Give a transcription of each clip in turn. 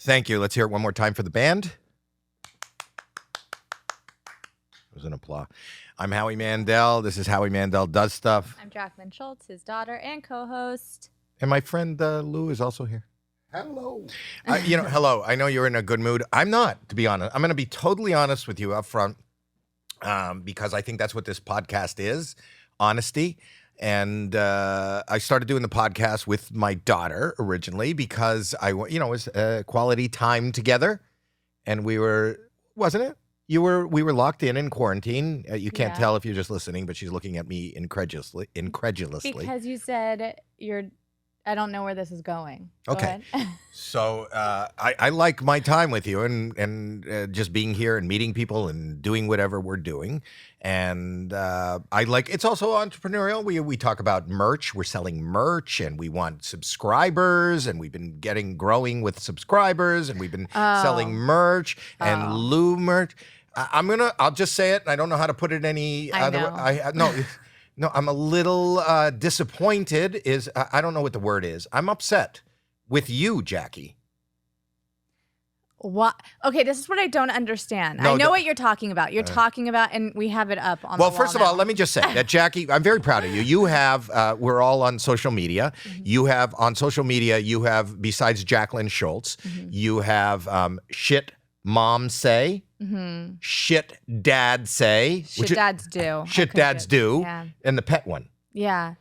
Thank you. Let's hear it one more time for the band. It was an applause. I'm Howie Mandel. This is Howie Mandel Does Stuff. I'm Jackelyn Shultz, his daughter and co-host. And my friend Lou is also here. Hello. Hello. I know you're in a good mood. I'm not, to be honest. I'm going to be totally honest with you up front because I think that's what this podcast is, honesty. And I started doing the podcast with my daughter originally because it was quality time together. And we were, wasn't it? We were locked in quarantine. You can't tell if you're just listening, but she's looking at me incredulously. Because you said I don't know where this is going. Go okay. ahead. So I like my time with you and just being here and meeting people and doing whatever we're doing. And it's also entrepreneurial. We talk about merch. We're selling merch and we want subscribers and we've been growing with subscribers and we've been selling merch and Lou merch. I'll just say it. And I don't know how to put it any other way. No, I'm a little disappointed. I don't know what the word is. I'm upset with you, Jackie. What? Okay, this is what I don't understand. I know what you're talking about. You're talking about, and we have it up on the wall. Well, first of all, let me just say that, Jackie, I'm very proud of you. You have, we're all on social media. Mm-hmm. You have, on social media, besides Jackelyn Shultz, you have Shit Mom Say. Mm-hmm. Shit Dad Say. Shit Dads Do. Shit Dads Do. Yeah. And the pet one. Yeah.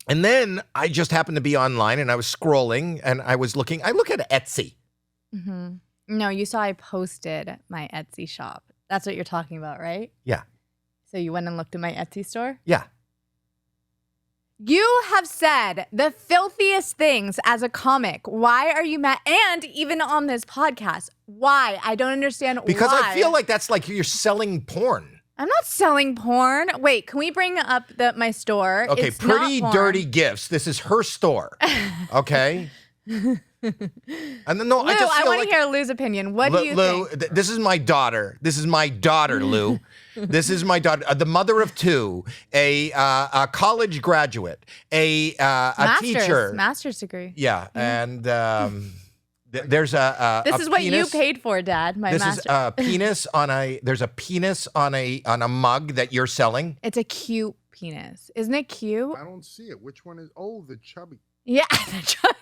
And then I just happened to be online and I was scrolling and I was looking. I look at Etsy. Mm-hmm. No, you saw I posted my Etsy shop. That's what you're talking about, right? Yeah. So you went and looked at my Etsy store? Yeah. You have said the filthiest things as a comic. Why are you mad? And even on this podcast, why? I don't understand because why. I feel like that's like you're selling porn. I'm not selling porn. Wait, can we bring up my store? Okay, it's Pretty Dirty Gifts. This is her store. Okay? And then, no, Lou, I want to hear Lou's opinion. What do you think? This is my daughter. This is my daughter, Lou. This is my daughter, the mother of two, a college graduate, a teacher, master's degree. Yeah, and there's This is what penis. You paid for, Dad. This is a penis on a. There's a penis on a mug that you're selling. It's a cute penis, isn't it cute? I don't see it. Which one is? Oh, the chubby. Yeah, the chubby.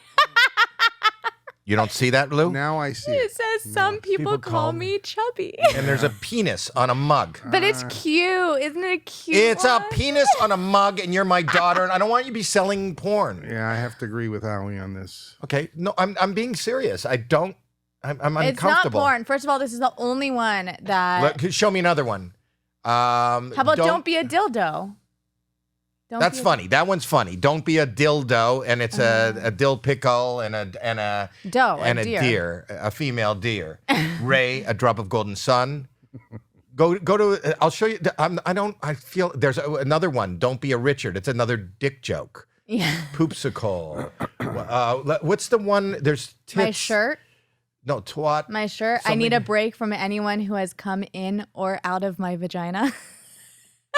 You don't see that, Lou? Now I see it. It says some people call me chubby. And there's a penis on a mug. But it's cute. Isn't it cute? It's a penis on a mug and you're my daughter and I don't want you to be selling porn. Yeah, I have to agree with Howie on this. Okay. No, I'm being serious. I'm uncomfortable. It's not porn. First of all, this is the only one that... Look, show me another one. How about don't be a dildo? That's funny. That one's funny. Don't be a dildo, and it's a dill pickle and a deer, a female deer. Ray, a drop of golden sun. Go to. I'll show you. I feel there's another one. Don't be a Richard. It's another dick joke. Yeah. Poopsicle. What's the one? There's tits. My shirt. No, twat. My shirt. Something. I need a break from anyone who has come in or out of my vagina.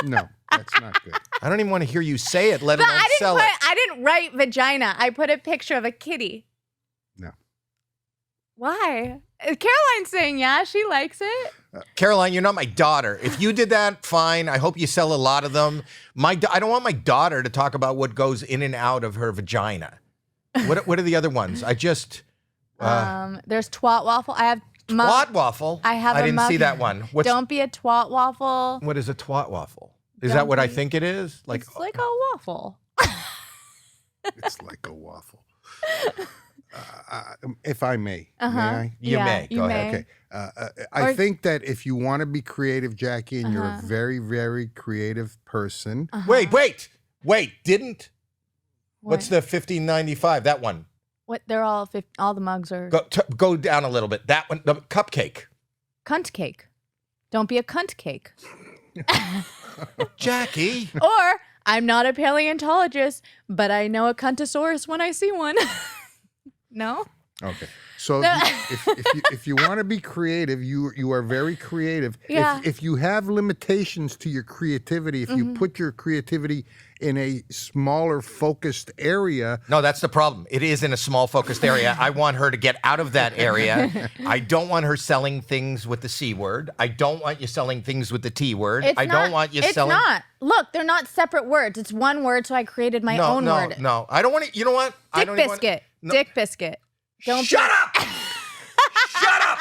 No, that's not good. I don't even want to hear you say it, let alone sell it. I didn't write vagina. I put a picture of a kitty. No. Why? Caroline's saying yeah, she likes it. Caroline, you're not my daughter. If you did that, fine. I hope you sell a lot of them. I don't want my daughter to talk about what goes in and out of her vagina. What are the other ones? I just... there's twat waffle. I have... Twat waffle? I didn't see that one. Don't be a twat waffle. What is a twat waffle? Is that what I think it is? It's like a waffle. It's like a waffle. If I may, may I? You may. Go ahead. Okay. I think that if you want to be creative, Jackie, and you're a very, very creative person. Wait. Didn't? What's the $15.95? That one. What? They're all the mugs are. Go down a little bit. That one, the cupcake. Cunt cake. Don't be a cunt cake. Jackie. Or I'm not a paleontologist, but I know a cuntosaurus when I see one. No? Okay. So if you want to be creative, you are very creative. Yeah. If you have limitations to your creativity, if you put your creativity in a smaller focused area. No, that's the problem. It is in a small focused area. I want her to get out of that area. I don't want her selling things with the C word. I don't want you selling things with the T word. Don't want you selling. It's not. Look, they're not separate words. It's one word, so I created my own word. No, I don't want to. You know what? I Dick don't even biscuit. No. Dick biscuit. Don't Shut up! Shut up!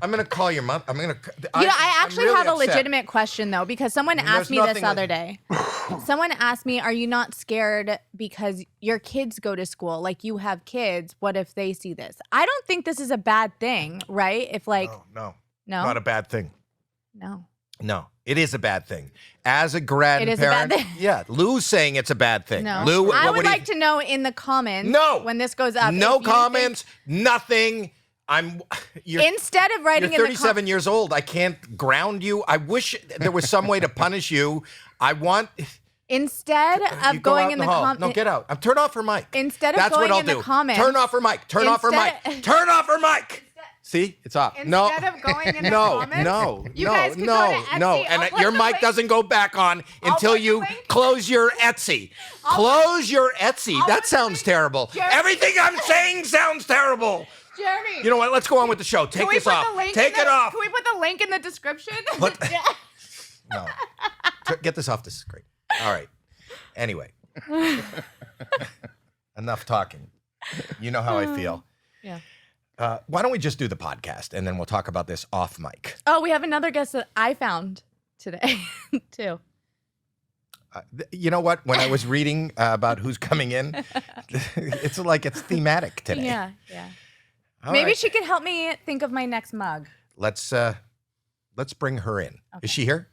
I'm gonna call your mom. I actually have a legitimate question though, because someone asked me this other day. Someone asked me, "Are you not scared because your kids go to school? Like you have kids. What if they see this?" I don't think this is a bad thing, right? If like no, not a bad thing. No, it is a bad thing. As a grandparent, it is a bad thing. Yeah, Lou's saying it's a bad thing. No, Lou, I would like to know in the comments. No, when this goes up. No comments. Nothing. Instead of writing you're in the 37 years old. I can't ground you. I wish there was some way to punish you. I want. Instead of going in the comments. No, get out. Turn off her mic. Instead of going in the comments. Turn off her mic. Turn off her mic. Turn off her mic. See, it's off. Instead of going in the comments. No. And your mic doesn't go back on until you close your Etsy. Close your Etsy. That sounds terrible. Everything I'm saying sounds terrible. Jeremy. You know what? Let's go on with the show. Take this off. Take it off. Can we put the link in the description? No. Get this off the screen. All right. Anyway. Enough talking. You know how I feel. Yeah. Why don't we just do the podcast and then we'll talk about this off mic? Oh, we have another guest that I found today, too. You know what? When I was reading about who's coming in, it's like it's thematic today. Yeah. Maybe she could help me think of my next mug. Let's bring her in. Okay. Is she here?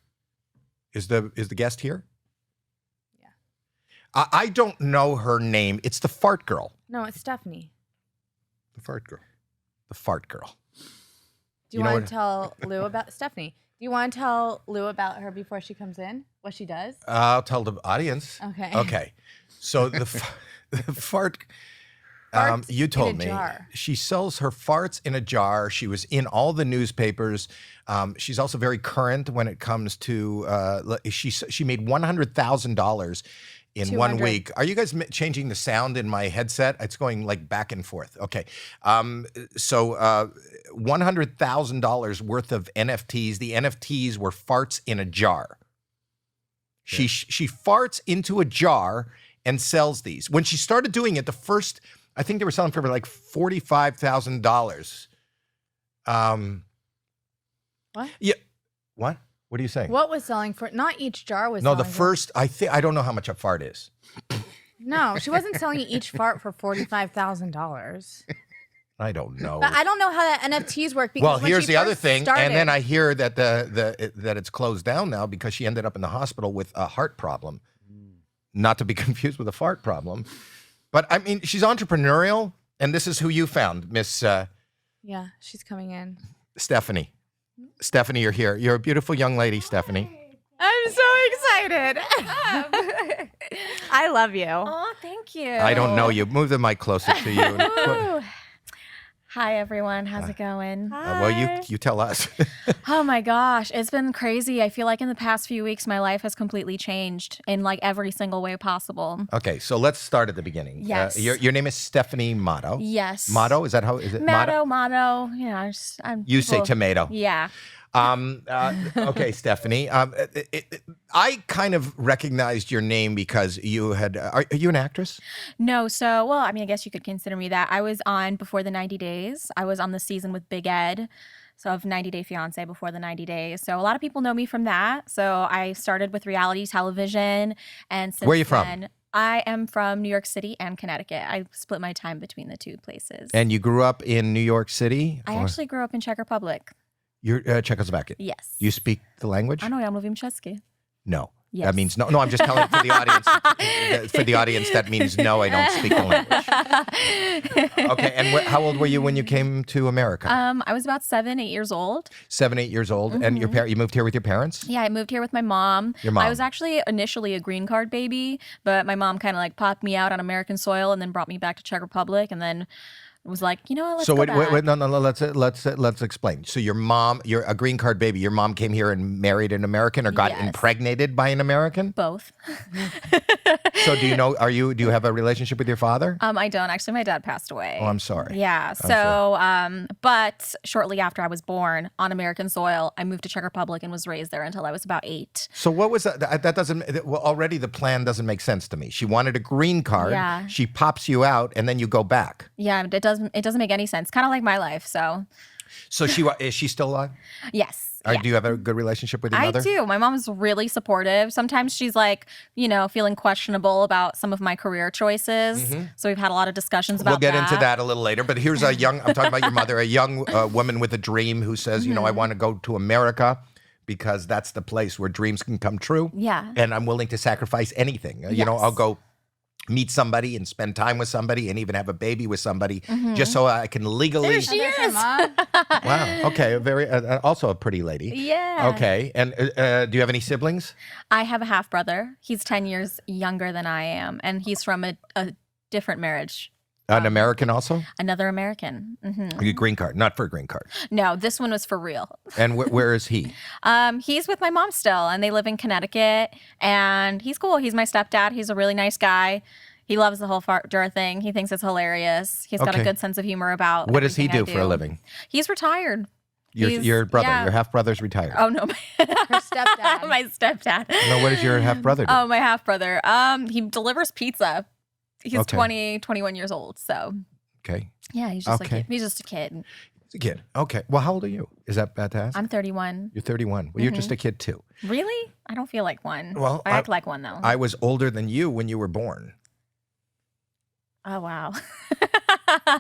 Is the guest here? Yeah. I don't know her name. It's the fart girl. No, it's Stephanie. The fart girl. The fart girl. Do you want to tell Lou about Stephanie? Do you want to tell Lou about her before she comes in? What she does? I'll tell the audience. Okay. So the fart. You told me she sells her farts in a jar. She was in all the newspapers. She's also very current when it comes to. She made $100,000 in 1 week. Are you guys changing the sound in my headset? It's going like back and forth. Okay. So $100,000 worth of NFTs. The NFTs were farts in a jar. Yeah. She farts into a jar and sells these. When she started doing it, the first, I think they were selling for like $45,000. What? Yeah. What? What are you saying? What was selling for? Not each jar was. No, selling the first. I don't know how much a fart is. No, she wasn't selling each fart for $45,000. I don't know. But I don't know how that NFTs work. Because here's the other thing, and then I hear that that it's closed down now because she ended up in the hospital with a heart problem. Not to be confused with a fart problem, but I mean she's entrepreneurial, and this is who you found, Miss. Yeah, she's coming in. Stephanie. Stephanie, you're here. You're a beautiful young lady, Stephanie. I'm so excited. I love you. Oh, thank you. I don't know you. Move the mic closer to you. Hi, everyone. How's it going? Well, you tell us. Oh, my gosh. It's been crazy. I feel like in the past few weeks, my life has completely changed in like every single way possible. Okay, so let's start at the beginning. Yes. Your name is Stephanie Matto. Yes. Matto? Is that how? Is it Matto? Matto. Yeah. You say tomato. Yeah. Okay, Stephanie. I kind of recognized your name because you had. Are you an actress? No. So, well, I mean, I guess you could consider me that. I was on Before the 90 Days. I was on the season with Big Ed. So of 90 Day Fiance, Before the 90 Days. So a lot of people know me from that. So I started with reality television. And since Where are you then, from? I am from New York City and Connecticut. I split my time between the two places. And you grew up in New York City? I actually grew up in Czech Republic. You're Czechoslovakian? Yes. Do you speak the language? Ano, já mluvím česky. No. Yes. That means no. No, I'm just telling for the audience. For the audience, that means no, I don't speak the language. Okay, and how old were you when you came to America? I was about 7, 8 years old. 7, 8 years old. And you moved here with your parents? Yeah, I moved here with my mom. Your mom? I was actually initially a green card baby, but my mom kind of like popped me out on American soil and then brought me back to Czech Republic. And then was like, you know what, let's So go wait, back. no, let's explain. So your mom, you're a green card baby. Your mom came here and married an American or got Yes. impregnated by an American? Both. So do you have a relationship with your father? I don't. Actually, my dad passed away. Oh, I'm sorry. Yeah. So, but shortly after I was born on American soil, I moved to Czech Republic and was raised there until I was about 8. So what was that? That doesn't, well, already the plan doesn't make sense to me. She wanted a green card. Yeah. She pops you out and then you go back. Yeah, it doesn't make any sense. Kind of like my life. So, So is she still alive? yes. Or Yeah. do you have a good relationship with your I mother? do. My mom's really supportive. Sometimes she's like, feeling questionable about some of my career choices. So we've had a lot of discussions about that. We'll get into that a little later. But here's I'm talking about your mother, a young woman with a dream who says, I want to go to America because that's the place where dreams can come true. Yeah. And I'm willing to sacrifice anything. I'll go meet somebody and spend time with somebody and even have a baby with somebody just so I can legally. There she There's your is. mom. Wow. Okay. Very also a pretty lady. Yeah. Okay. And do you have any siblings? I have a half brother. He's 10 years younger than I am, and he's from a different marriage. An American also? Another American. A green card, not for a green card. No, this one was for real. And where is he? He's with my mom still, and they live in Connecticut, and he's cool. He's my stepdad. He's a really nice guy. He loves the whole fart jar thing. He thinks it's hilarious. He's got a Okay. good sense of humor about What does he everything do I for a living? He's retired. Your brother, yeah. your half brother's retired. Oh, no. Her stepdad. My stepdad. No, what does your half brother do? Oh, my half brother. He delivers pizza. He's Okay. 21 years old. So, Okay. yeah, he's just Okay. he's just a kid. He's a kid. Okay. Well, how old are you? Is that bad to ask? I'm 31. You're 31. Well, you're just a kid too. Really? I don't feel like one. Well, I act like one though. I was older than you when you were born. Oh wow.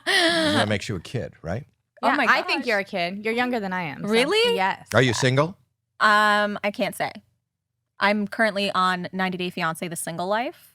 That makes you a kid, right? Oh my I think gosh. you're a kid. You're younger than I am. so- Really? Yes. Are you single? I can't say. I'm currently on 90 Day Fiance, the single life.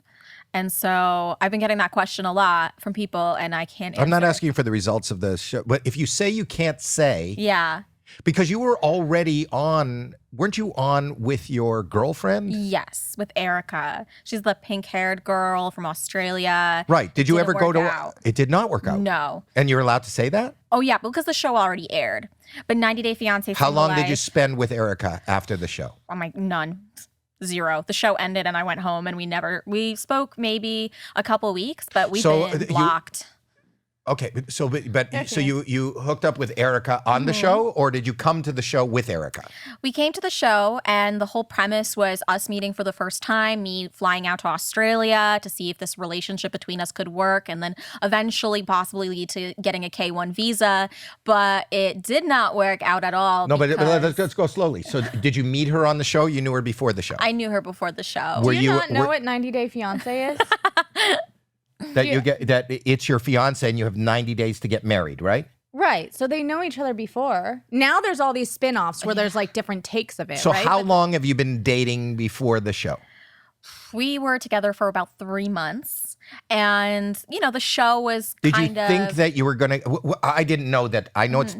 And so I've been getting that question a lot from people, and I can't answer. I'm not asking you for the results of the show, but if you say you can't say, Yeah. because you were already on, weren't you on with your girlfriend? Yes, with Erica. She's the pink-haired girl from Australia. Right. Did you Didn't ever go work to? out. It did not work out. No. And you're allowed to say that? Oh yeah, because the show already aired. But 90 Day Fiance. How Single long did you Life- spend with Erica after the show? Oh my, none. 0. The show ended and I went home and we spoke maybe a couple weeks, but we've So, been you- blocked. Okay, so you hooked up with Erica on the show, or did you come to the show with Erica? We came to the show and the whole premise was us meeting for the first time, me flying out to Australia to see if this relationship between us could work, and then eventually possibly lead to getting a K-1 visa. But it did not work out at all. No, but because let's go slowly. So did you meet her on the show? You knew her before the show? I knew her before the show. Were Do you you- not know were- what 90 Day Fiance is? that it's your fiance and you have 90 days to get married, right? Right. So they know each other before. Now there's all these spin-offs where there's like different takes of it. So right? how But- long have you been dating before the show? We were together for about 3 months, and the show was Did you kind of. think that you were going to? I didn't know that. I know it's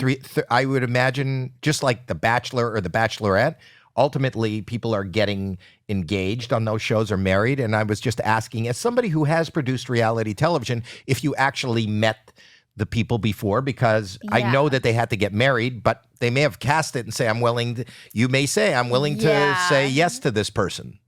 I would imagine just like The Bachelor or The Bachelorette. Ultimately, people are getting engaged on those shows or married. And I was just asking, as somebody who has produced reality television, if you actually met the people before, because I know Yeah. that they had to get married, but they may have cast it and say, you may say, I'm willing to Yeah. say yes to this person.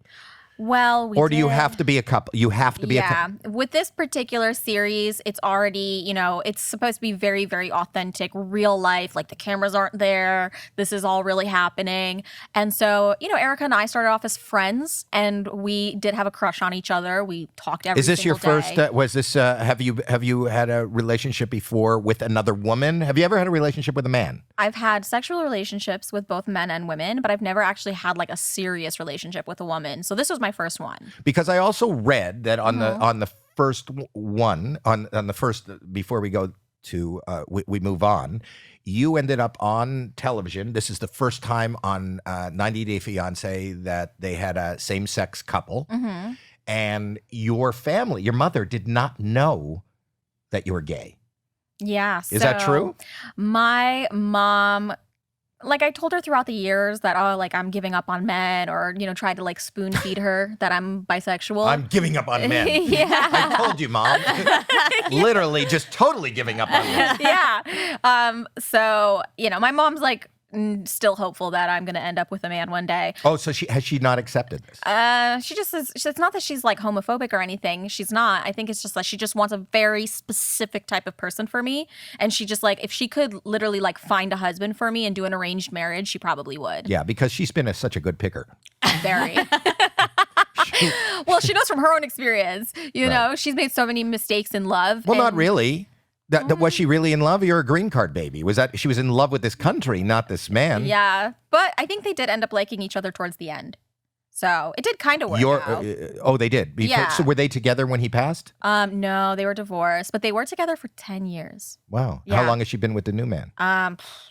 Well, we Or do you did. have to be a couple? You have to be a couple. Yeah. With this particular series, it's already, it's supposed to be very, very authentic, real life. Like the cameras aren't there. This is all really happening. And so, Erica and I started off as friends, and we did have a crush on each other. We talked every Is this your single first? day. Was this? Have you had a relationship before with another woman? Have you ever had a relationship with a man? I've had sexual relationships with both men and women, but I've never actually had like a serious relationship with a woman. So this was my first one. Because I also read that on Mm-hmm. the first one on the first before we go to we move on, you ended up on television. This is the first time on 90 Day Fiance that they had a same sex couple, Mm-hmm. and your family, your mother, did not know that you were gay. Yeah. Is that true? My mom like I told her throughout the years that like I'm giving up on men, or tried to like spoon feed her that I'm bisexual. I'm giving up on men. Yeah. I told you, Mom. Literally just totally giving up on men. Yeah. So, my mom's like still hopeful that I'm going to end up with a man one day. Oh, so has she not accepted this? She just says, it's not that she's like homophobic or anything. She's not. I think it's just like she just wants a very specific type of person for me. And she just like, if she could literally like find a husband for me and do an arranged marriage, she probably would. Yeah, because she's been such a good picker. Very. Well, she knows from her own experience. You know, she's made so many mistakes in love. Well, not really. Was she really in love? You're a green card baby. Was that she was in love with this country, not this man? Yeah, but I think they did end up liking each other towards the end. So it did kind of work out. They did. Yeah. So were they together when he passed? No, they were divorced, but they were together for 10 years. Wow. Yeah. How long has she been with the new man?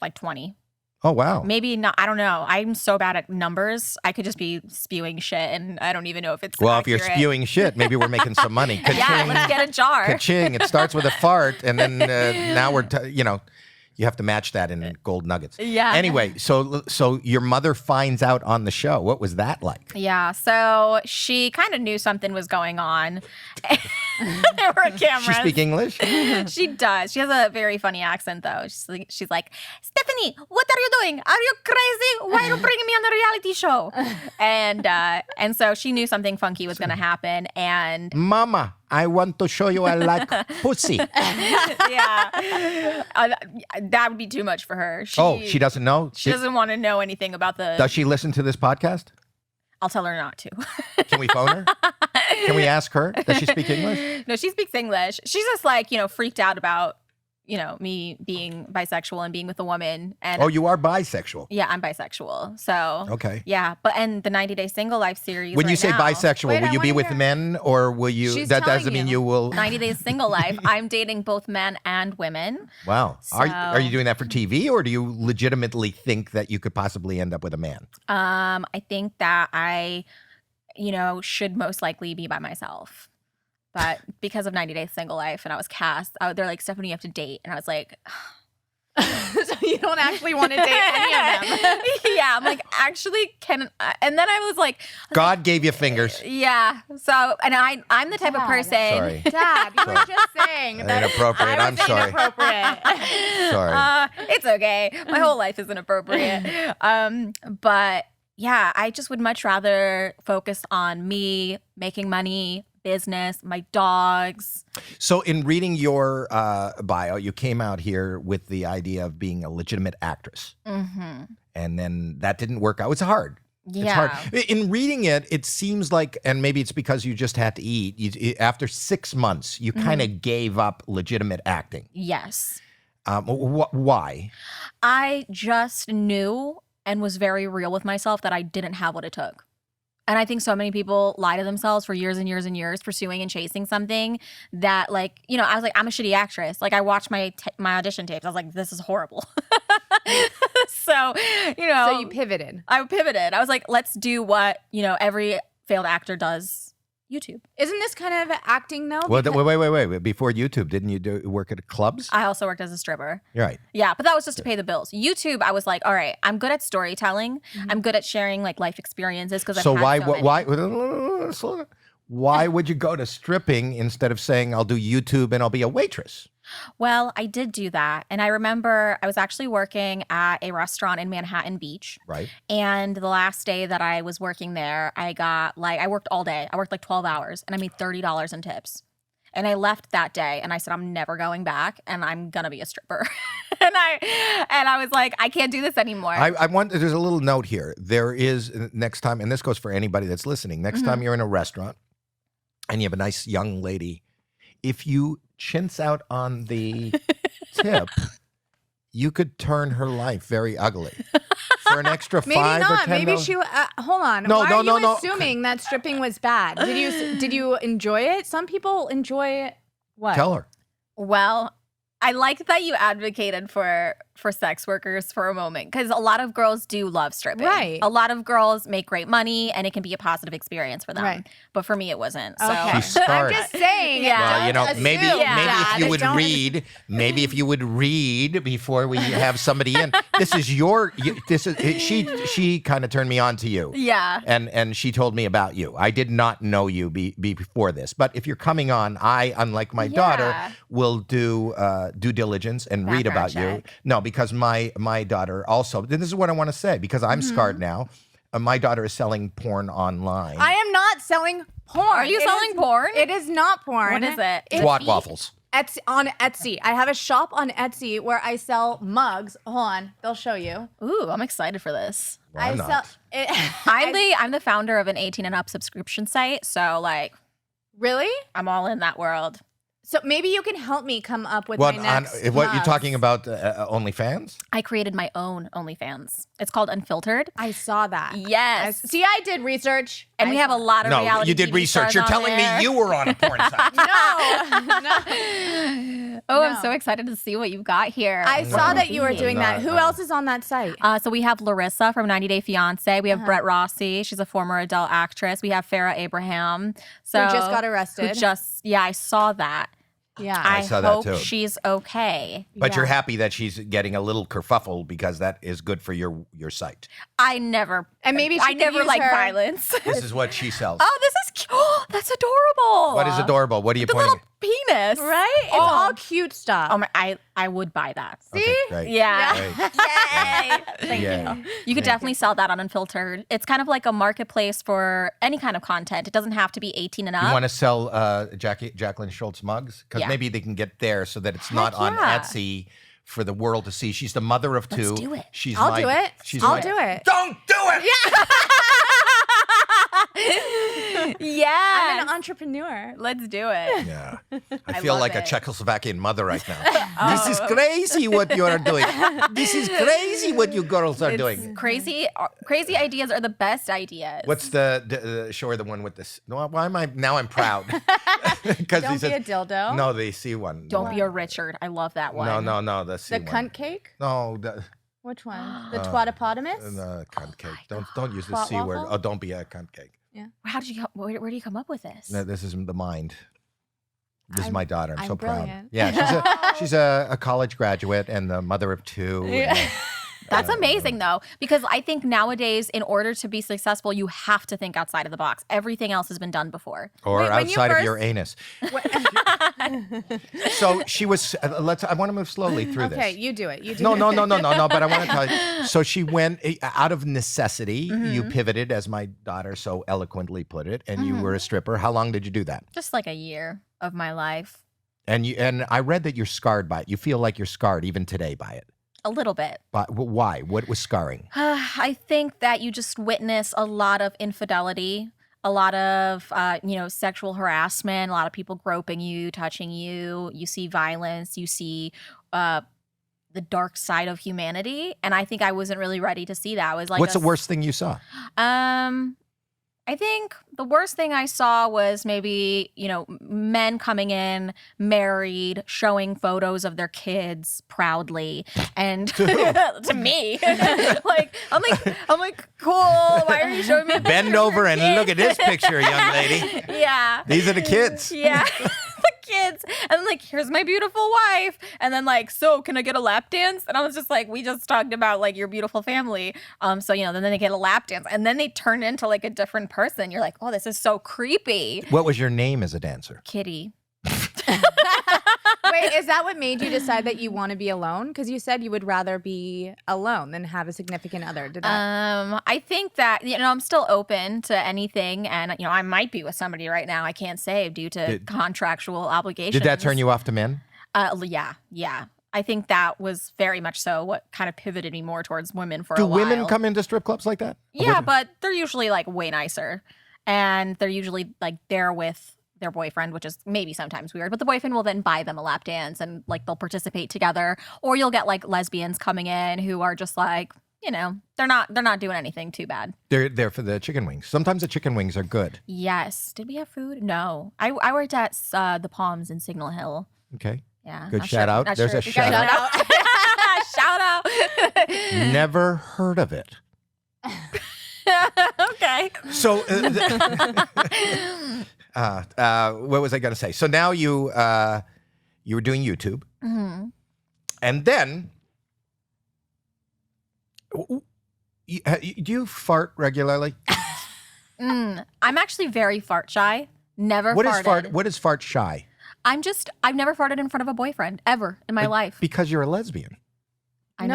Like 20. Oh, wow. Maybe not. I don't know. I'm so bad at numbers. I could just be spewing shit, and I don't even know if it's accurate. If you're spewing shit, maybe we're making some money. Ka-ching, yeah, let's get a jar. Ka-ching. It starts with a fart, and then now we're, you have to match that in gold nuggets. Yeah. Anyway, so your mother finds out on the show. What was that like? Yeah. So she kind of knew something was going on. There were cameras. She speak English? She does. She has a very funny accent, though. She's like, Stephanie, what are you doing? Are you crazy? Why are you bringing me on the reality show? And so she knew something funky was going to happen. And Mama, I want to show you I like pussy. Yeah. That would be too much for her. She doesn't know? She doesn't want to know anything about the... Does she listen to this podcast? I'll tell her not to. Can we phone her? Can we ask her? Does she speak English? No, she speaks English. She's just like, freaked out about, me being bisexual and being with a woman. And you are bisexual? Yeah, I'm bisexual. So, okay. Yeah. And the 90 Day Single Life series. When you say now, bisexual, will you be with men or will you? That doesn't mean you will. 90 Days Single Life. I'm dating both men and women. Wow. So, are you doing that for TV or do you legitimately think that you could possibly end up with a man? I think that I, should most likely be by myself. But because of 90 Days Single Life and I was cast, they're like, Stephanie, you have to date. And I was like... So you don't actually want to date any of them? Yeah, I'm like, actually, and then I was like... God gave you fingers. Yeah. So, and I'm the type of person... Sorry. Dad, you were just saying that inappropriate. I'm sorry. Inappropriate. Sorry. It's okay. My whole life is inappropriate. But yeah, I just would much rather focus on me, making money, business, my dogs. So in reading your bio, you came out here with the idea of being a legitimate actress. Mm-hmm. And then that didn't work out. It's hard. Yeah. It's hard. In reading it, it seems like, and maybe it's because you just had to eat, after 6 months, you kind of gave up legitimate acting. Yes. Why? I just knew and was very real with myself that I didn't have what it took. And I think so many people lie to themselves for years and years and years, pursuing and chasing something that, like, I was like, I'm a shitty actress. Like, I watched my audition tapes. I was like, this is horrible. So you pivoted. I pivoted. I was like, let's do what, every failed actor does. YouTube. Isn't this kind of acting though? Well, wait. Before YouTube, didn't you work at clubs? I also worked as a stripper. Right. Yeah, but that was just to pay the bills. YouTube, I was like, all right, I'm good at storytelling. Mm-hmm. I'm good at sharing like life experiences because why would you go to stripping instead of saying I'll do YouTube and I'll be a waitress? Well, I did do that. And I remember I was actually working at a restaurant in Manhattan Beach. Right. And the last day that I was working there, I worked all day. I worked like 12 hours and I made $30 in tips. And I left that day and I said, I'm never going back and I'm going to be a stripper. and I was like, I can't do this anymore. There's a little note here. There is next time, and this goes for anybody that's listening, next time you're in a restaurant and you have a nice young lady, if you chintz out on the tip, you could turn her life very ugly. For an extra $5 or $10. Maybe she. Hold on. Why are you assuming that stripping was bad? Did you enjoy it? Some people enjoy it. What? Tell her. Well, I like that you advocated for sex workers for a moment because a lot of girls do love stripping. Right. A lot of girls make great money and it can be a positive experience for them. Right. But for me, it wasn't. So. Okay. She's smart. I'm just saying. Yeah. Well, maybe if you would read before we have somebody in. this is she kind of turned me on to you. Yeah. And she told me about you. I did not know you before this. But if you're coming on, I, unlike my daughter, will do due diligence and read about check. you. No, because my daughter also, this is what I want to say, because I'm scarred now. My daughter is selling porn online. I am not selling porn. Are you selling porn? It is not porn. What is it? Twat waffles. On Etsy. I have a shop on Etsy where I sell mugs. Hold on, they'll show you. Ooh, I'm excited for this. Why not? I'm the founder of an 18 and up subscription site, so like, really? I'm all in that world. So maybe you can help me come up with my next What you're mugs. talking about? OnlyFans? I created my own OnlyFans. It's called Unfiltered. I saw that. Yes. See, I did research. And we have a lot of No, reality you did TV research. stars You're on telling there. me you were on a porn site. No. Oh, No. I'm so excited to see what you've got here. I saw that you were doing that. Who No. else is on that site? So we have Larissa from 90 Day Fiance. We have Brett Rossi. She's a former Adele actress. We have Farrah Abraham. So Who just got arrested. I saw that. Yeah. I saw that hope too. she's okay. But you're Yeah. happy that she's getting a little kerfuffle because that is good for your site. I never, And maybe she I could never use like her- violence. This is what she sells. Oh, this is cute. Oh, that's adorable. What is adorable? What are you The pointing little penis. Right? It's Oh. all cute stuff. Oh my, I would buy that. at? Okay, great. Yeah. Great. Yay. Thank Yeah. you. You could definitely sell that on Unfiltered. It's kind of like a marketplace for any kind of content. It doesn't have to be 18 and up. You want to sell Jackelyn Shultz mugs? Because Yeah. maybe they can get there so that it's not on yeah. Etsy for the world to see. She's the mother of two. Let's do it. She's I'll my, do it. She's I'll my, do it. Don't do it! Yeah. I'm an entrepreneur. Let's do it. Yeah. I feel love like a it. Czechoslovakian mother right now. This is crazy what you are doing. This is crazy what you girls are doing. Crazy ideas are the best ideas. What's the show her the one with this? No, why am I now? I'm proud because Don't be a dildo. No, they see one. Don't be a Richard. I love that one. No, the C The one. cunt cake? No, the Which one? The twatopotamus? cunt cake. Don't use the Twat C word. waffle? Oh, don't be a cunt cake. How did you? Where do you come up with this? No, this is the mind. This is my daughter. I'm I'm so proud. brilliant. Yeah, she's a college graduate and the mother of two. and- That's amazing though, because I think nowadays, in order to be successful, you have to think outside of the box. Everything else has been done before. or Wait, when you outside of first- your anus. So she was. I want to move slowly through this. Okay, you do it. You do No, it. no. But I want to tell you. So she went out of necessity. You pivoted, as my daughter so eloquently put it, and you were a stripper. How long did you do that? Just like a year of my life, And I read that you're scarred by it. You feel like you're scarred even today by it. a little bit. But why? What was scarring? I think that you just witness a lot of infidelity, a lot of sexual harassment, a lot of people groping you, touching you. You see violence. You see the dark side of humanity, and I think I wasn't really ready to see that. I was like, What's the worst thing you saw? I think the worst thing I saw was maybe, men coming in married, showing photos of their kids proudly, and to me, I'm like, cool. Why are you showing me? a Bend picture of over your and kid?" look at this picture, young lady. Yeah. These are the kids. Yeah. The kids. And then here's my beautiful wife. And then so can I get a lap dance? And I was just like, we just talked about your beautiful family. So, then they get a lap dance and then they turn into a different person. You're like, oh, this is so creepy. What was your name as a dancer? Kitty. Wait, is that what made you decide that you want to be alone? Because you said you would rather be alone than have a significant other. Did that? I think that, I'm still open to anything. And, I might be with somebody right now. I can't say due to contractual obligations. Did that turn you off to men? Yeah. I think that was very much so what kind of pivoted me more towards women for Do a while. women come into strip clubs like that? Yeah, but they're usually way nicer. And they're usually there with their boyfriend, which is maybe sometimes weird, but the boyfriend will then buy them a lap dance and they'll participate together. Or you'll get lesbians coming in who are just they're not doing anything too bad. They're there for the chicken wings. Sometimes the chicken wings are good. Yes. Did we have food? No. I worked at the Palms in Signal Hill. Okay. Yeah. Good not shout out. not There's sure a if you guys shout know. Shout out. Never heard of it. Okay. So, what was I going to say? So now you were doing YouTube, Mm-hmm. and then Do you fart regularly? I'm actually very fart shy. Never What farted. What is fart shy? I've never farted in front of a boyfriend ever in my life. Because you're a lesbian. I've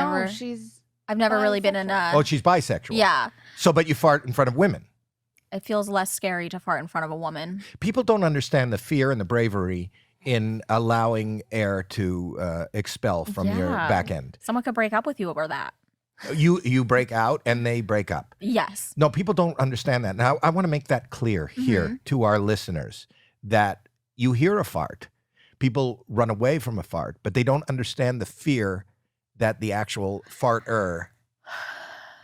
never really been in a. Oh, she's bisexual. Yeah. So, but you fart in front of women. It feels less scary to fart in front of a woman. People don't understand the fear and the bravery in allowing air to expel from your back end. Someone could break up with you over that. You break out and they break up. Yes. No, people don't understand that. Now, I want to make that clear here to our listeners that you hear a fart. People run away from a fart, but they don't understand the fear that the actual farter.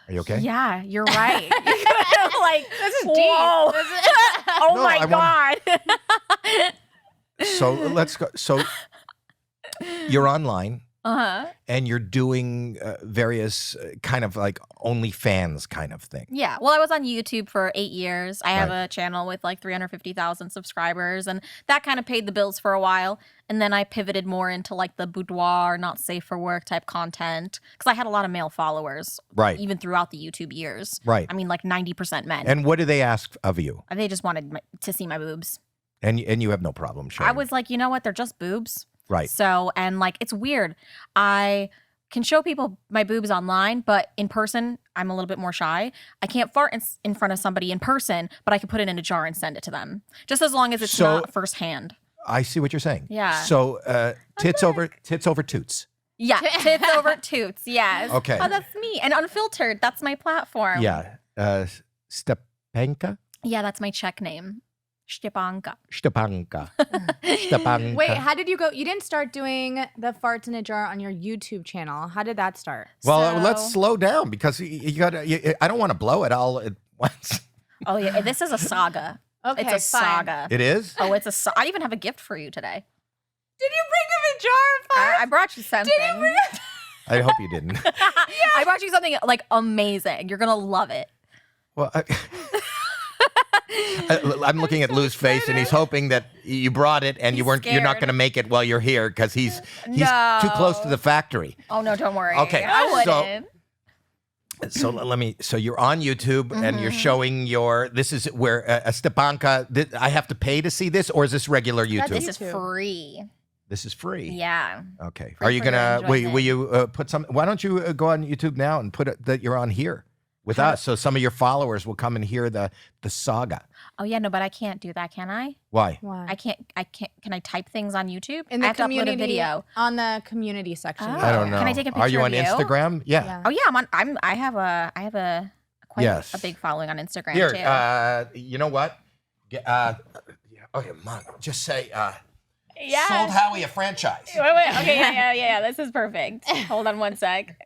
Are you okay? Yeah, you're right. Like, this is whoa. deep. Oh No, my God. So let's go. So you're online. Uh-huh. And you're doing various kind of like OnlyFans kind of thing. Yeah. Well, I was on YouTube for 8 years. I have a channel with like 350,000 subscribers, and that kind of paid the bills for a while. And then I pivoted more into like the boudoir, not safe for work type content because I had a lot of male followers. Right. Even throughout the YouTube years. Right. I mean, like 90% men. And what do they ask of you? They just wanted to see my boobs. And you have no problem showing. I was like, you know what? They're just boobs. Right. So, and like, it's weird. I can show people my boobs online, but in person, I'm a little bit more shy. I can't fart in front of somebody in person, but I can put it in a jar and send it to them. Just as long as it's not firsthand. I see what you're saying. Yeah. So tits over toots. Yeah. Tits over toots. Yes. Okay. Oh, that's me. And unfiltered. That's my platform. Yeah. Stepanka? Yeah, that's my Czech name. Stepanka. Stepanka. Stepanka. Wait, how did you go? You didn't start doing the farts in a jar on your YouTube channel. How did that start? Well, let's slow down because you got. I don't want to blow it all at once. Oh yeah, this is a saga. Okay, it's a fine. saga. It is. Oh, it's a saga. I even have a gift for you today. Did you bring him a jar of farts? I brought you something. Did you bring I hope you didn't. I brought you something like amazing. You're gonna love it. Well, I'm looking at Lou's face, and he's hoping that you brought it, and you're not scared. going to make it while you're here because he's too close to the factory. Oh no, don't worry. Okay, I wouldn't. So let me. So you're on YouTube and you're showing your. This is where a Stepanka. I have to pay to see this, or is this regular YouTube? This is free. This is free. Yeah. Okay. Free Are you for your gonna? Will enjoyment. you put some? Why don't you go on YouTube now and put it that you're on here with us, so some of your followers will come and hear the saga. Oh yeah, no, but I can't do that, can I? Why? Why? I can't. Can I type things on YouTube? In the I have to upload community a video. on the community section. Oh. I don't know. Can I take a Are you picture on of you? Instagram? Yeah. Oh yeah, I'm on. I have a quite Yes. a big following on Instagram Here, too. you know what? Okay, Mom, just say, Yes. sold Howie a franchise. Wait. Okay, yeah. This is perfect. Hold on one sec.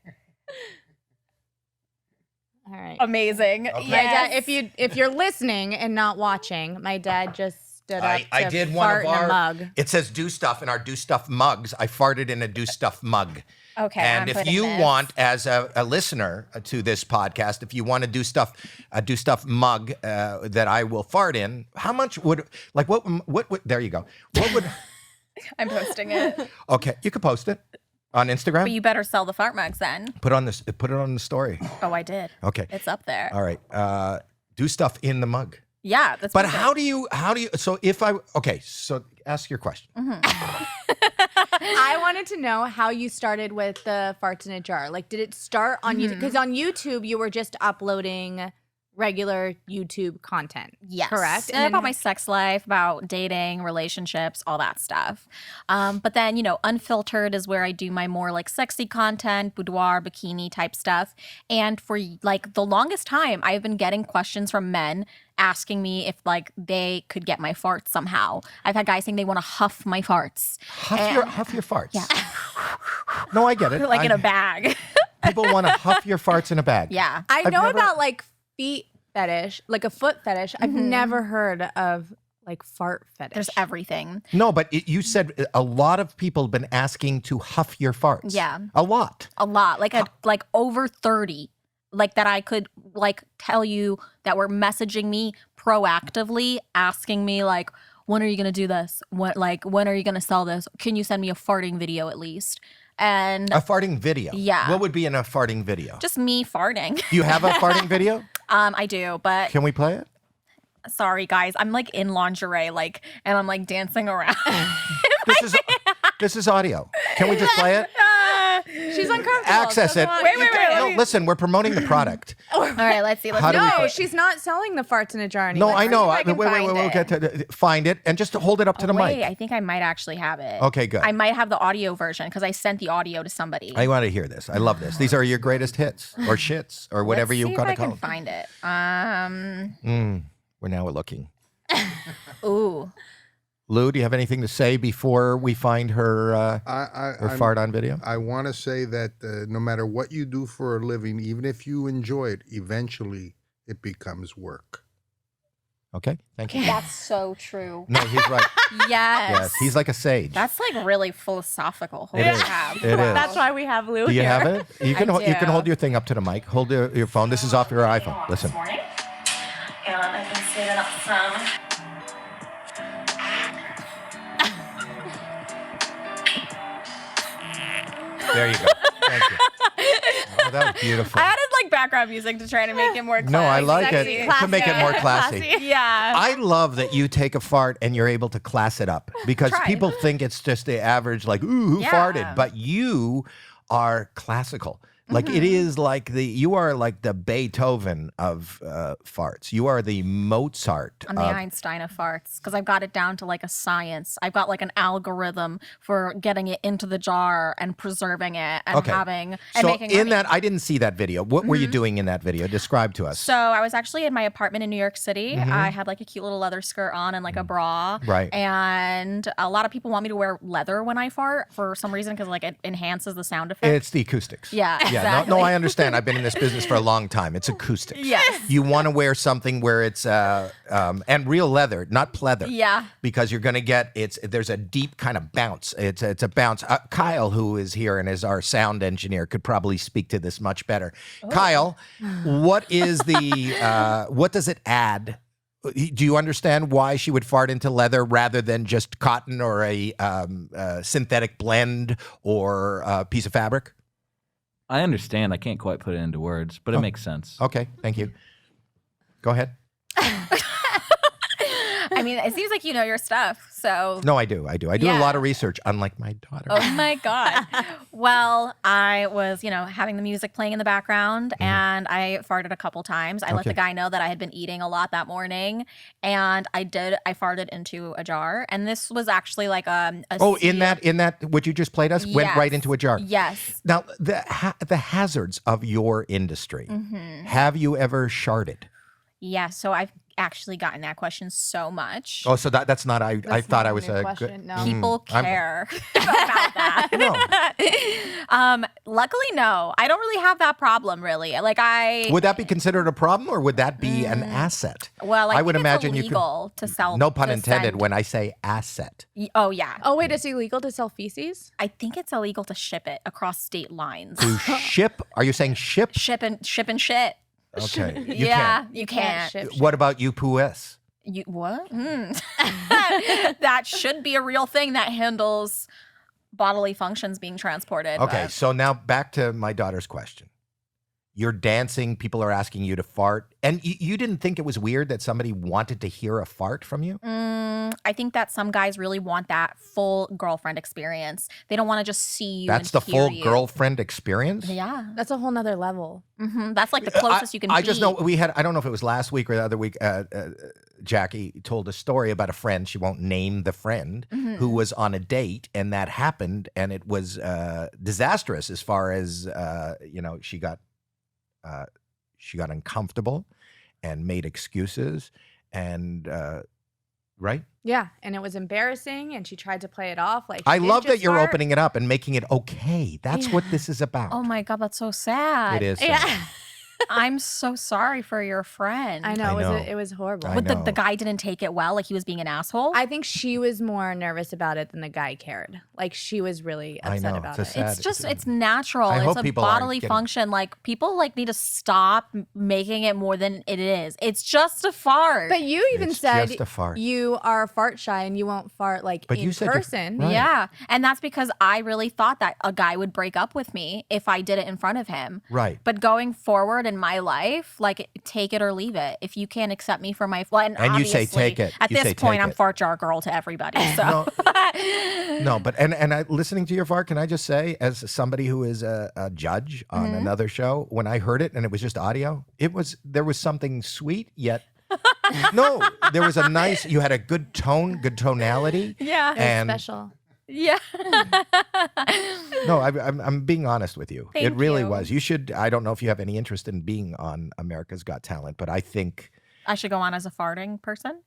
All right. Amazing. Okay. My dad, Yes. if you're listening and not watching, my dad just stood up I to did one fart of in our. a mug. It says do stuff in our do stuff mugs. I farted in a do stuff mug. Okay. And I'm if putting you this. want, as a listener to this podcast, if you want to do stuff mug that I will fart in, how much would what would there you go. What would I'm posting it. okay? You could post it on Instagram. But you better sell the fart mugs then. Put it on the story. Oh, I did. Okay. It's up there. All right. Do stuff in the mug. Yeah, that's. But perfect. how do you? So so ask your question. I wanted to know how you started with the farts in a jar. Like, did it start on YouTube? Because on YouTube, you were just uploading regular YouTube content. Yes. Correct? And about my sex life, about dating, relationships, all that stuff. But then, unfiltered is where I do my more like sexy content, boudoir, bikini type stuff. And for like the longest time, I've been getting questions from men asking me if like they could get my farts somehow. I've had guys saying they want to huff my farts. Huff your farts. Yeah. No, I get it. Like in a bag. People want to huff your farts in a bag. Yeah. I I've know never- about like feet fetish, like a foot fetish. I've never heard of like fart fetish. There's everything. No, but you said a lot of people have been asking to huff your farts. Yeah. A lot. A lot. Like over 30. Like that I could like tell you that were messaging me proactively, asking me like, when are you gonna do this? When are you gonna sell this? Can you send me a farting video at least? And A farting video. Yeah. What would be in a farting video? just me farting. Do you have a farting video? I do, but Can we play it? sorry guys, I'm like in lingerie, like, and I'm like dancing around. This is audio. Can we just play it? She's uncomfortable. Access it. Wait, No, listen, we're promoting the product. All right, let's see. How do we No, play? she's not selling the farts in a jar anymore. No, I know. Let's see if I Wait, can we'll find get to find it and just hold it up to the Wait, mic. I think I might actually have it. Okay, good. I might have the audio version because I sent the audio to somebody. I want to hear this. I love this. These are your greatest hits or shits or whatever Let's you see got to if I call can them. find it. We're looking. Ooh. Lou, do you have anything to say before we find her I'm- fart on video? I want to say that no matter what you do for a living, even if you enjoy it, eventually it becomes work. Okay, thank you. That's so true. No, he's right. Yes. Yes, he's like a sage. That's like really philosophical. Holy It is. crap. It is. That's why we have Lou Do you here. have it? You can I you can do. hold your thing up to the mic. Hold your phone. This is off your iPhone. Listen. This morning, and I've been saving up some. There you go. Thank you. Oh, that was beautiful. I added like background music to try to make it more classy. No, I like Sexy. it to make it more classy. Yeah. I love that you take a fart and you're able to class it up because Try. people think it's just the average, like, ooh, who Yeah. farted? But you are classical. Like it is like you are like the Beethoven of farts. You are the Mozart. I'm the of, Einstein of farts because I've got it down to like a science. I've got like an algorithm for getting it into the jar and preserving it and Okay. having and so making in money. that, I didn't see that video. What were you doing in that video? Describe to us. So I was actually in my apartment in New York City. I had like a cute little leather skirt on and like a bra. Right. And a lot of people want me to wear leather when I fart for some reason because like it enhances the sound effect. It's the acoustics. Yeah, Yeah. exactly. No, I understand. I've been in this business for a long time. It's acoustics. Yes. You want to wear something where it's and real leather, not pleather. Yeah. Because you're going to get there's a deep kind of bounce. It's a bounce. Kyle, who is here and is our sound engineer, could probably speak to this much better. Kyle, what is the what does it add? Do you understand why she would fart into leather rather than just cotton or a synthetic blend or a piece of fabric? I understand. I can't quite put it into words, but it makes sense. Okay, thank you. Go ahead. I mean, it seems like you know your stuff. So No, I do. I do a Yeah. lot of research, unlike my daughter. Oh my God. Well, I was, having the music playing in the background and I farted a couple times. I let Okay. the guy know that I had been eating a lot that morning and I farted into a jar. And this was actually like a in that what you just played us went right Yes. into a jar. Yes. Now, the hazards of your industry. Have you ever sharded? Yeah. So I've actually gotten that question so much. Oh, so that's not. I thought I was a question. good. No. People I'm- care about that. No. Luckily, no. I don't really have that problem, really. Like Would that be considered a problem, or would that be an asset? Well, I would think imagine it's you could. illegal to sell. No pun to intended. send- When I say asset. Oh yeah. Oh wait, it's illegal to sell feces? I think it's illegal to ship it across state lines. To ship? Are you saying ship? ship and shit. Okay. You yeah, can't. you can't. ship. What about UPS? You what? That should be a real thing that handles bodily functions being transported. Okay, but- so now back to my daughter's question. You're dancing, people are asking you to fart, and you didn't think it was weird that somebody wanted to hear a fart from you? I think that some guys really want that full girlfriend experience. They don't want to just see you. That's and the hear full you. girlfriend experience? Yeah. That's a whole nother level. That's like the closest you can I be. just know we had, I don't know if it was last week or the other week, Jackie told a story about a friend, she won't name the friend, who was on a date and that happened and it was disastrous as far as, she got uncomfortable and made excuses and, right? Yeah, and it was embarrassing, and she tried to play it off like. I she love did that just you're fart. opening it up and making it okay. That's what this is about. Oh my God, that's so sad. It is. Yeah. I'm so sorry for your friend. I know, I know. it was horrible. I But know. the guy didn't take it well, like he was being an asshole. I think she was more nervous about it than the guy cared. Like she was really I upset know. about It's it. sad. It's just, it's natural. I It's hope a people aren't bodily getting- function. Like people like need to stop making it more than it is. It's just a fart. But you even It's said just a fart. you are fart shy and you won't fart like But in you said you're- person. right. Yeah. And that's because I really thought that a guy would break up with me if I did it in front of him. Right. But going forward in my life, like take it or leave it. If you can't accept me for my and And you say obviously, take it. At You say this point, take I'm it. fart jar girl to everybody. So No, but listening to your fart, can I just say, as somebody who is a judge on Mm-hmm. another show, when I heard it and it was just audio, there was something sweet yet. No, there was a nice. You had a good tone, good tonality. yeah. And Special. Yeah. no, I'm being honest with you. It Thank really you. was. You should. I don't know if you have any interest in being on America's Got Talent, but I think. I should go on as a farting person.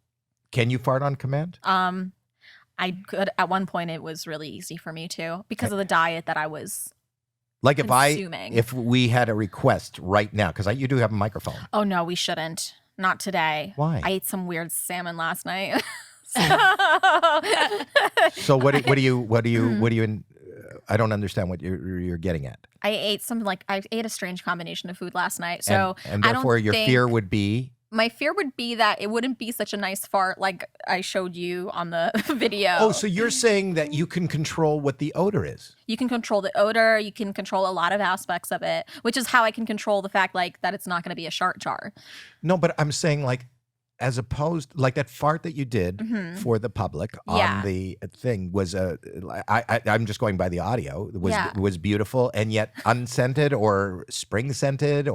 Can you fart on command? I could at one point. It was really easy for me too because of the diet that I was. Like consuming. if we had a request right now, because you do have a microphone. Oh no, we shouldn't. Not today. Why? I ate some weird salmon last night. So what do you? I don't understand what you're getting at. I ate a strange combination of food last night. So and I therefore don't your think, fear would be. My fear would be that it wouldn't be such a nice fart like I showed you on the video. Oh, so you're saying that you can control what the odor is? You can control the odor. You can control a lot of aspects of it, which is how I can control the fact that it's not going to be a shark jar. No, but I'm saying as opposed like that fart that you did for the public Yeah. on the thing was I'm just going by the audio Yeah. was beautiful and yet unscented or spring scented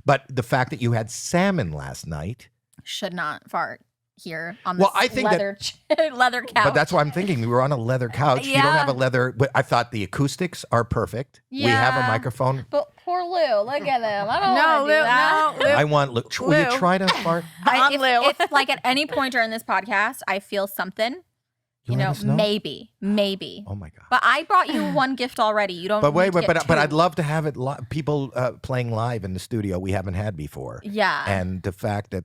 but the fact that you had salmon last night. Should not fart here on this Well, I think leather couch. But that's why I'm thinking we were on a leather couch. You don't Yeah. have a leather, but I thought the acoustics are perfect. We have a Yeah. microphone. But poor Lou, look at him. I don't No, want to do that. Lou, I want look. Will you Lou. try to fart? If like at any point during this podcast I feel something, You let us know? maybe. Oh my god. But I brought you one gift already. You don't. But wait, need to get but two. I'd love to have it people playing live in the studio we haven't had before. Yeah. And the fact that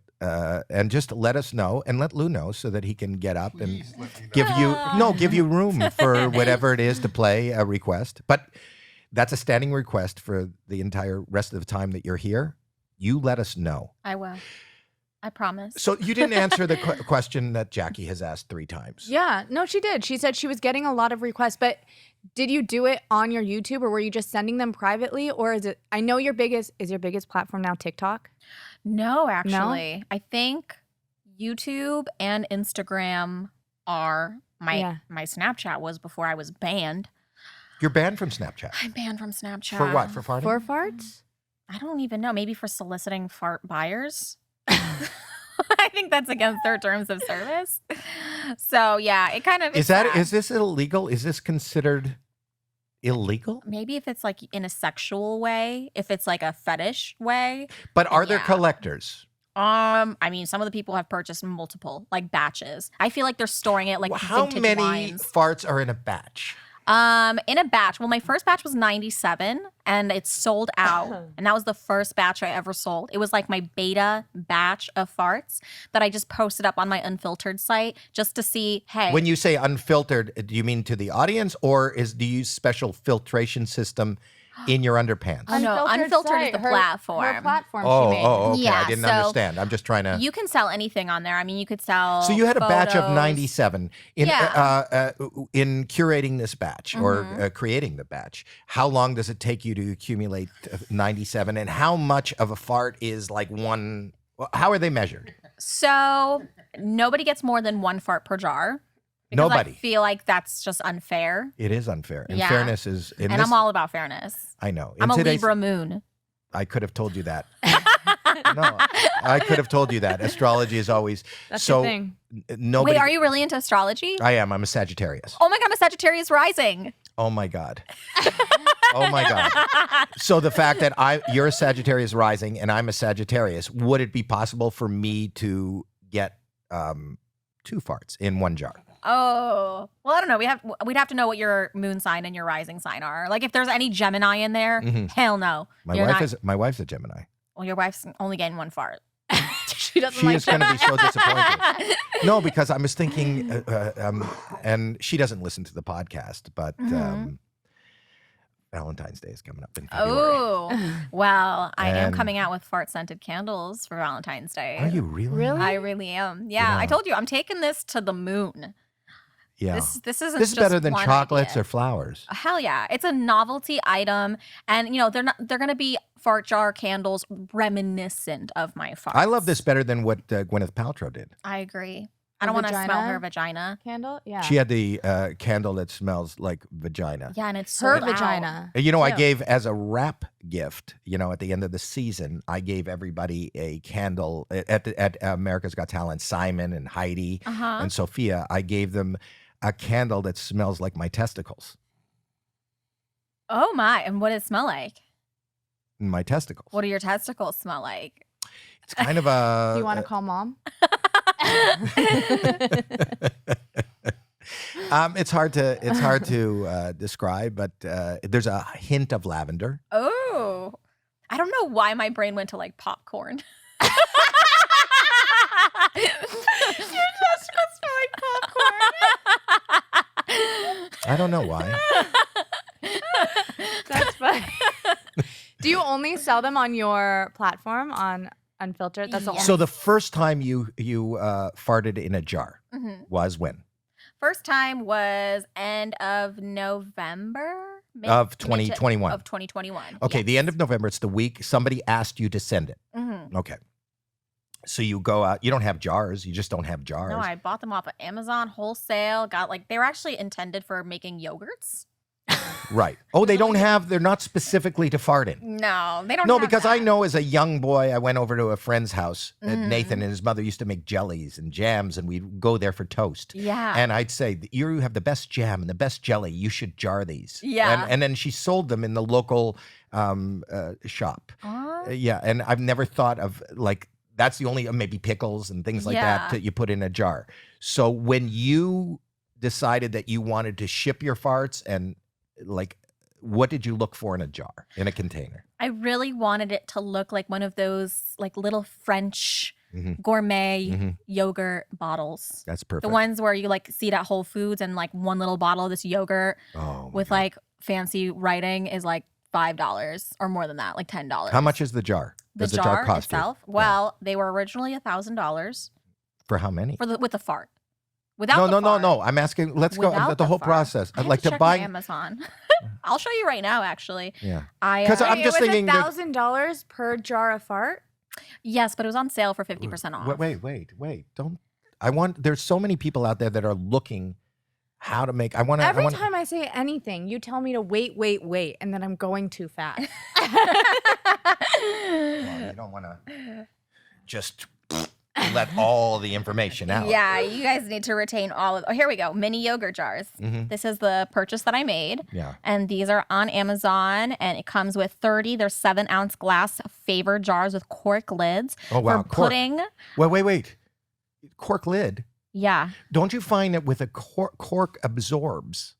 and just let us know and let Lou know so that he can get up and give you room for whatever it is to play a request. But that's a standing request for the entire rest of the time that you're here. You let us know. I will. I promise. So you didn't answer the question that Jackie has asked 3 times. Yeah, no, she did. She said she was getting a lot of requests, but did you do it on your YouTube or were you just sending them privately? Or is it, I know your biggest platform now TikTok? No, actually. I think YouTube and Instagram are my Snapchat was before I was banned. You're banned from Snapchat. I'm banned from Snapchat. For what? For farting? For farts? I don't even know. Maybe for soliciting fart buyers. I think that's against their terms of service. So yeah, it kind of Is this illegal? Is this considered illegal? maybe if it's like in a sexual way, if it's like a fetish way. But are there Yeah. collectors? I mean, some of the people have purchased multiple like batches. I feel like they're storing it like How vintage many wines. farts are in a batch? In a batch. Well, my first batch was 97 and it's sold out. And that was the first batch I ever sold. It was like my beta batch of farts that I just posted up on my unfiltered site just to see, hey. When you say unfiltered, do you mean to the audience or do you use special filtration system in your underpants? Oh, no, Unfiltered is the platform. Her platform Oh, she made. okay. Yeah, I didn't so understand. I'm just trying to. You can sell anything on there. I mean, you could sell. So you had a batch of photos. 97 in Yeah. In curating this batch or Mm-hmm. creating the batch. How long does it take you to accumulate 97, and how much of a fart is like one? How are they measured? So nobody gets more than 1 fart per jar. Because Nobody. I feel like that's just unfair. It is unfair. And Yeah. fairness is. And I'm all about fairness. I know. I'm a today's- Libra moon. I could have told you that. No, I could have told you that. Astrology is always That's so. your thing. Nobody. Wait, are you really into astrology? I am. I'm a Sagittarius. Oh my God, I'm a Sagittarius rising. Oh my God. Oh my God. So the fact that you're a Sagittarius rising and I'm a Sagittarius, would it be possible for me to get 2 farts in 1 jar? Oh, well, I don't know. We'd have to know what your moon sign and your rising sign are. Like if there's any Gemini in there, hell no. My You're wife not- my wife's a Gemini. Well, your wife's only getting one fart. She doesn't She like is going to be so disappointed. No, because I was thinking, and she doesn't listen to the podcast, but Valentine's Day is coming up in February. Oh, well, I am And- coming out with fart-scented candles for Valentine's Day. Are you really? Really? I really am. Yeah, I told you, I'm taking this to the moon. Yeah. This isn't This is just better than one chocolates idea. or flowers. Hell yeah. It's a novelty item. And, they're going to be fart jar candles reminiscent of my farts. I love this better than what Gwyneth Paltrow did. I agree. A I don't want to smell vagina? her vagina. candle. Yeah. She had the candle that smells like vagina. Yeah, and it's her sold out. vagina. I too. gave as a wrap gift, at the end of the season, I gave everybody a candle at America's Got Talent, Simon and Heidi and Sophia. I gave them a candle that smells like my testicles. Oh my. And what does it smell like? My testicles. What do your testicles smell like? It's kind of a. Do you want to call mom? It's hard to describe, but there's a hint of lavender. Oh. I don't know why my brain went to like popcorn. Your testicles smell like popcorn. I don't know why. That's funny. Do you only sell them on your platform on Unfiltered? That's the only. So the first time you farted in a jar was when? First time was end of November Of 2021. Of 2021. Okay, yes. the end of November. It's the week somebody asked you to send it. Mhm. Okay. So you go out. You don't have jars. You just don't have jars. No, I bought them off of Amazon wholesale. They were actually intended for making yogurts. Right. Oh, they don't have. They're not specifically to fart in. No, they don't. No, have because I that. know as a young boy, I went over to a friend's house. Nathan and his mother used to make jellies and jams, and we'd go there for toast. Yeah. And I'd say, you have the best jam and the best jelly. You should jar these. Yeah. And then she sold them in the local shop. Yeah. And I've never thought of that's the only, maybe pickles and things like that you put in a jar. So when you decided that you wanted to ship your farts and what did you look for in a jar, in a container? I really wanted it to look like one of those little French gourmet yogurt bottles. That's perfect. The ones where you see it at Whole Foods and one little bottle of this yogurt with fancy writing is $5 or more than that, $10. How much is the jar? The Does jar cost itself? you? Well, they were originally $1,000 For how many? with the fart. Without the fart. No. I'm asking. Let's go Without the whole fart. process. I I'd have like to to check buy. my Amazon. I'll show you right now, actually. Yeah. Because I'm just thinking that- $1,000 per jar of fart. yes, but it was on sale for 50% off. Wait. Don't. There's so many people out there that are looking how to make. Every time I say anything, you tell me to wait, and then I'm going too fast. Well, you don't want to just let all the information out. Yeah, you guys need to retain all of. Oh, here we go. Mini yogurt jars. This is the purchase that I made. Yeah. And these are on Amazon, and it comes with 30. They're 7-ounce glass favor jars with cork lids. Oh, wow. For putting. Wait. Cork lid. Yeah. Don't you find that with a cork absorbs?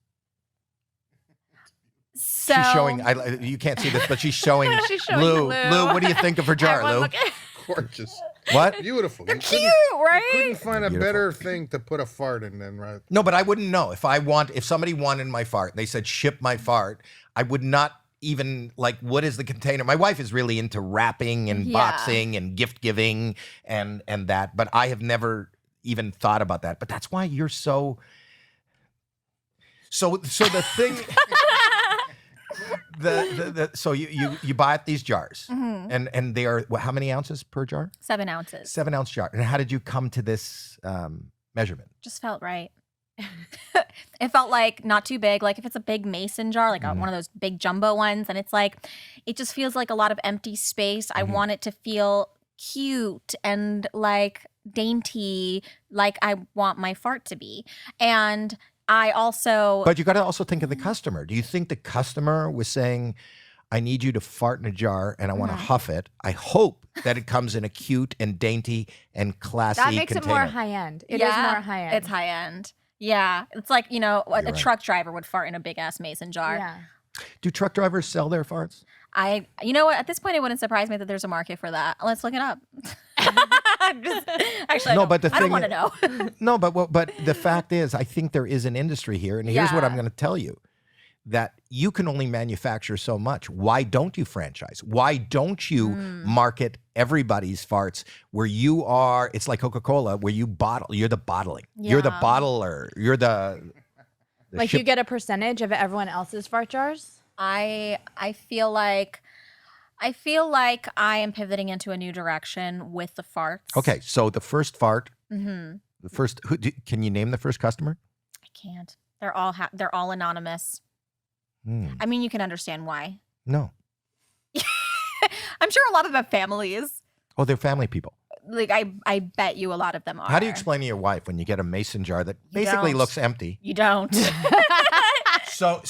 So She's showing. You can't see this, but she's showing. She's showing Lou. Lou. Lou, what do you think of her jar, Everyone Lou? look at- Gorgeous. What? Beautiful. You cute, couldn't right? find a Beautiful. better thing to put a fart in than right. No, but I wouldn't know if somebody wanted my fart. They said ship my fart. I would not even what is the container? My wife is really into wrapping and Yeah. boxing and gift giving and that, but I have never even thought about that. But that's why you're so. So the thing. So you buy at these jars and they are how many ounces per jar? 7 ounces. 7-ounce jar. And how did you come to this measurement? Just felt right. It felt not too big. If it's a big mason jar, one of those big jumbo ones, and it's it just feels like a lot of empty space. I want it to feel cute and dainty, like I want my fart to be. And I also. But you got to also think of the customer. Do you think the customer was saying, I need you to fart in a jar and I want to huff it? I hope that it comes in a cute and dainty and classy That makes container. it more high end. It is more high end. It's high end. Yeah. It's a right. truck driver would fart in a big ass mason jar. Yeah. Do truck drivers sell their farts? You know what? At this point, it wouldn't surprise me that there's a market for that. Let's look it up. Actually, No, but the I don't thing want to know. No, but the fact is, I think there is an industry here, and here's what I'm going to tell you: that you can only manufacture so much. Why don't you franchise? Why don't you market everybody's farts where you are? It's like Coca-Cola, where you bottle. You're the bottling. You're the bottler. You're the like you get a percentage of everyone else's fart jars. I feel like I am pivoting into a new direction with the farts. Okay, so the first fart, the first. Can you name the first customer? I can't. They're all anonymous. I mean, you can understand why. No. I'm sure a lot of them have families. Oh, they're family people. Like I bet you a lot of them are. How do you explain to your wife when you get a mason jar that basically looks empty? You don't. So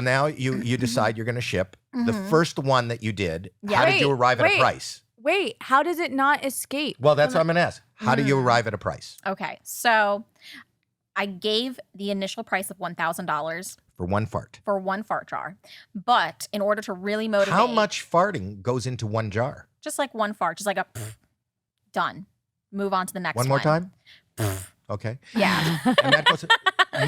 now you decide you're going to ship the first one that you did. How did you arrive at a price? Wait, how does it not escape? Well, that's what I'm going to ask. How do you arrive at a price? Okay, so I gave the initial price of $1,000 for one fart. For one fart jar, but in order to really motivate, how much farting goes into one jar? Just like one fart, just like a done. Move on to the next one. One more time. Okay. Yeah. And that goes.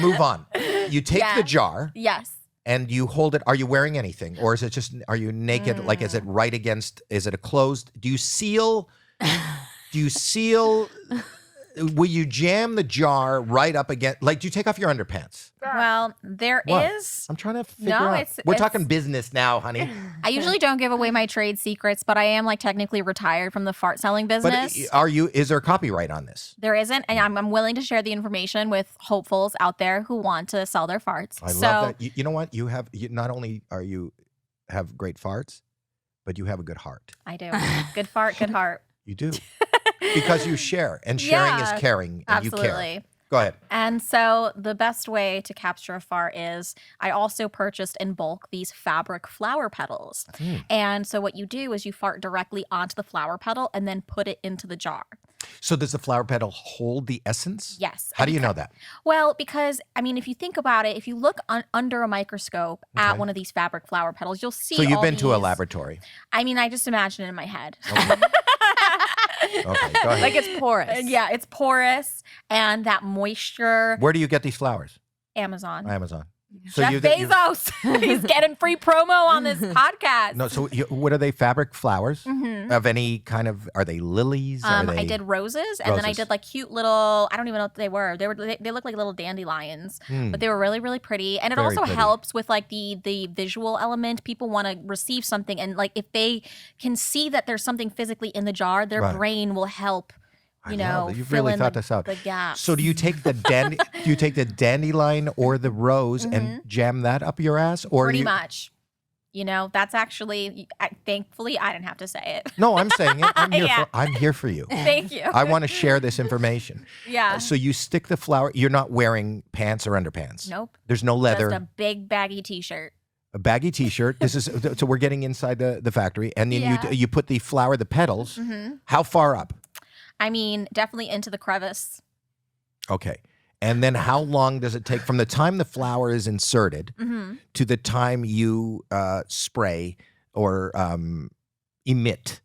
Move on. You take the jar. Yes. And you hold it. Are you wearing anything, or is it just? Are you naked? Like, is it right against? Is it a closed? Do you seal? Will you jam the jar right up against? Like, do you take off your underpants? Well, there is. I'm trying to figure out. We're talking business now, honey. I usually don't give away my trade secrets, but I am like technically retired from the fart selling business. But is there copyright on this? There isn't, and I'm willing to share the information with hopefuls out there who want to sell their farts. I love that. You know what? Not only are you have great farts, but you have a good heart. I do. Good fart, good heart. You do. Because you share, and sharing is caring, and absolutely. You care. Go ahead. And so the best way to capture a fart is I also purchased in bulk these fabric flower petals. And so what you do is you fart directly onto the flower petal and then put it into the jar. So does the flower petal hold the essence? Yes. How do you know that? Well, because, I mean, if you think about it, if you look under a microscope at one of these fabric flower petals, you'll see So you've been to a laboratory. I mean, I just imagine it in my head. Okay. Okay, go ahead. Like it's porous. Yeah, it's porous, and that moisture. Where do you get these flowers? Amazon. So Jeff Bezos. He's getting free promo on this podcast. No, so what are they? Fabric flowers of any kind of? Are they lilies? I did roses, and then I did like cute little. I don't even know what they were. They look like little dandelions, but they were really really pretty. And it Very also pretty. helps with like the visual element. People want to receive something, and like if they can see that there's something physically in the jar, their brain will help. You know, you've fill really in thought this out. the gaps. So do you take the dandelion or the rose and jam that up your ass, or pretty much? You know, that's actually. Thankfully, I didn't have to say it. No, I'm saying it. I'm here. I'm here for you. Thank you. I want to share this information. Yeah. So you stick the flower. You're not wearing pants or underpants. Nope. There's no leather. Just a big baggy T-shirt. A baggy T-shirt. This is so we're getting inside the factory, and then you put the flower, the petals. How far up? I mean, definitely into the crevice. Okay. And then how long does it take from the time the flower is inserted to the time you spray or emit?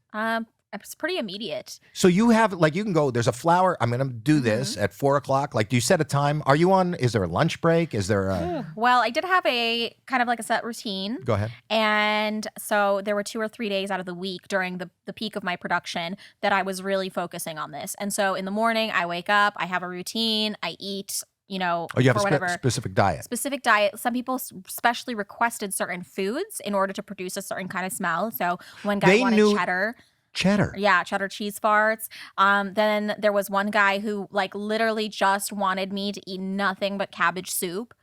It's pretty immediate. So you have, like, you can go, there's a flower, I'm going to do this at 4 o'clock. Like, do you set a time? Are you on, is there a lunch break? Is there a... Well, I did have a kind of like a set routine. Go ahead. And so there were 2 or 3 days out of the week during the peak of my production that I was really focusing on this. And so in the morning, I wake up, I have a routine, I eat, you know, you have a specific diet. Specific diet. Some people specially requested certain foods in order to produce a certain kind of smell. So one guy wanted cheddar. Cheddar. Yeah, cheddar cheese farts. Then there was one guy who like literally just wanted me to eat nothing but cabbage soup.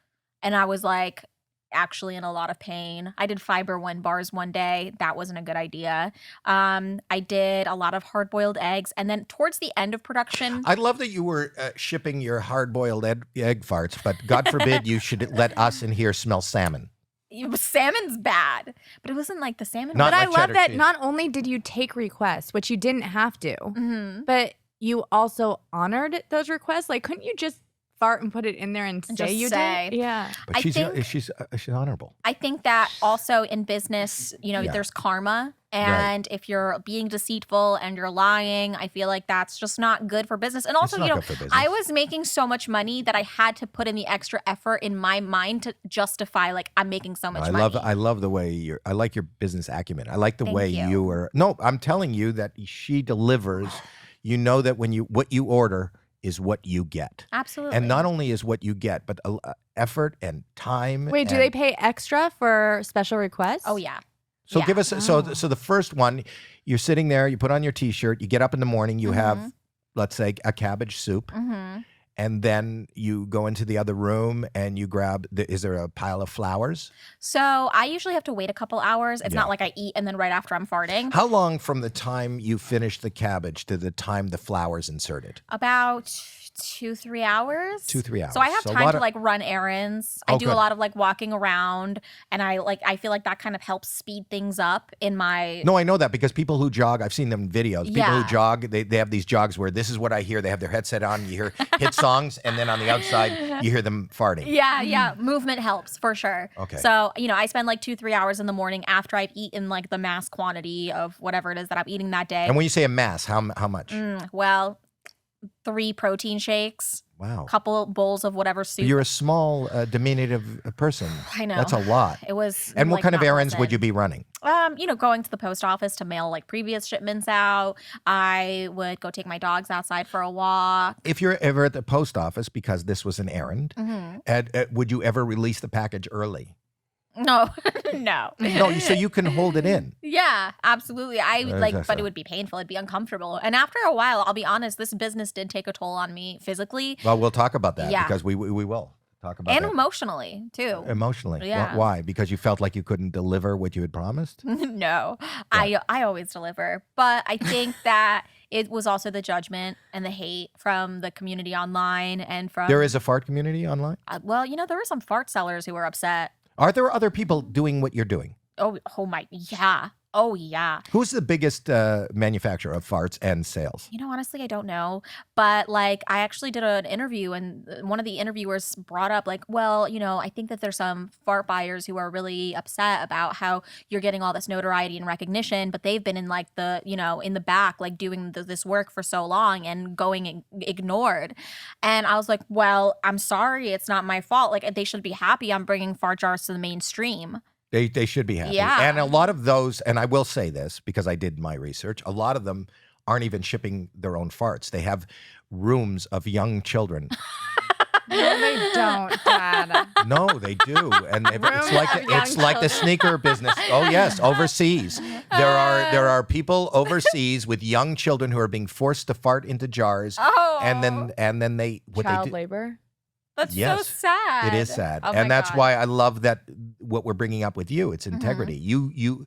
And I was like actually in a lot of pain. I did fiber 1 bars one day. That wasn't a good idea. I did a lot of hard-boiled eggs. And then towards the end of production. I love that you were shipping your hard-boiled egg farts, but God forbid you should let us in here smell salmon. Salmon's bad, but it wasn't like the salmon. But I love that not only did you take requests, which you didn't have to, but you also honored those requests. Like, couldn't you just fart and put it in there and say just you say. did? Yeah. But I she's think- she's honorable. I think that also in business, there's karma. And if you're being deceitful and you're lying, I feel like that's just not good for business. And also, not good for business. I was making so much money that I had to put in the extra effort in my mind to justify, like, I'm making so much money. I love the way I like your business acumen. I like the Thank way you. you are. No, I'm telling you that she delivers. You know that what you order is what you get. Absolutely. And not only is what you get, but effort and time. Wait, do they pay extra for special requests? Oh, yeah. So Yeah. give us so the first one, you're sitting there, you put on your t-shirt, you get up in the morning, you have, let's say, a cabbage soup, and then you go into the other room and you grab is there a pile of flowers? So I usually have to wait a couple hours. It's not like I eat and then right after I'm farting. How long from the time you finish the cabbage to the time the flowers inserted? About 2-3 hours. 2-3 hours. So I have So a time lot to of- like run errands. Oh, I do good. a lot of like walking around, and I feel like that kind of helps speed things up in my. No, I know that because people who jog, I've seen them in videos. People who Yeah. jog, they have these jogs where this is what I hear. They have their headset on, you hear hit songs, and then on the outside, you hear them farting. Yeah, movement helps for sure. Okay. So, I spend like 2-3 hours in the morning after I've eaten like the mass quantity of whatever it is that I'm eating that day. And when you say a mass, how much? Well, 3 protein shakes, Wow. couple bowls of whatever soup. You're a small, diminutive person. I know. That's a lot. It was. And what like, kind of not errands would pleasant. you be running? Going to the post office to mail like previous shipments out. I would go take my dogs outside for a walk. If you're ever at the post office, because this was an errand, would you ever release the package early? No, no. No, so you can hold it in. Yeah, absolutely. I would That's but it would be painful. It'd be uncomfortable. And after a while, I'll be honest, this business did take a toll on me physically Well, we'll talk about that Yeah. because we will talk about and that. emotionally too. Emotionally. Yeah. Why? Because you felt like you couldn't deliver what you had promised? No, I always deliver, but I think that it was also the judgment and the hate from the community online and from. There is a fart community online? Well, there were some fart sellers who were upset. Are there other people doing what you're doing? Oh my, yeah. Oh, yeah. Who's the biggest manufacturer of farts and sales? Honestly, I don't know. But I actually did an interview, and one of the interviewers brought up I think that there's some fart buyers who are really upset about how you're getting all this notoriety and recognition, but they've been in in the back, doing this work for so long and going ignored. And I was like, well, I'm sorry. It's not my fault. They should be happy I'm bringing fart jars to the mainstream. They should be happy. Yeah. And a lot of those, and I will say this because I did my research, a lot of them aren't even shipping their own farts. They have rooms of young children. No, they don't, Dad. No, they do, and it's Rooms like of young it's like the sneaker business. Oh yes, overseas there are people overseas with young children who are being forced to fart into jars, Oh. and then they what Child they do. labor. That's so Yes, sad. It is sad, Oh my and that's God. why I love that what we're bringing up with you. It's integrity. You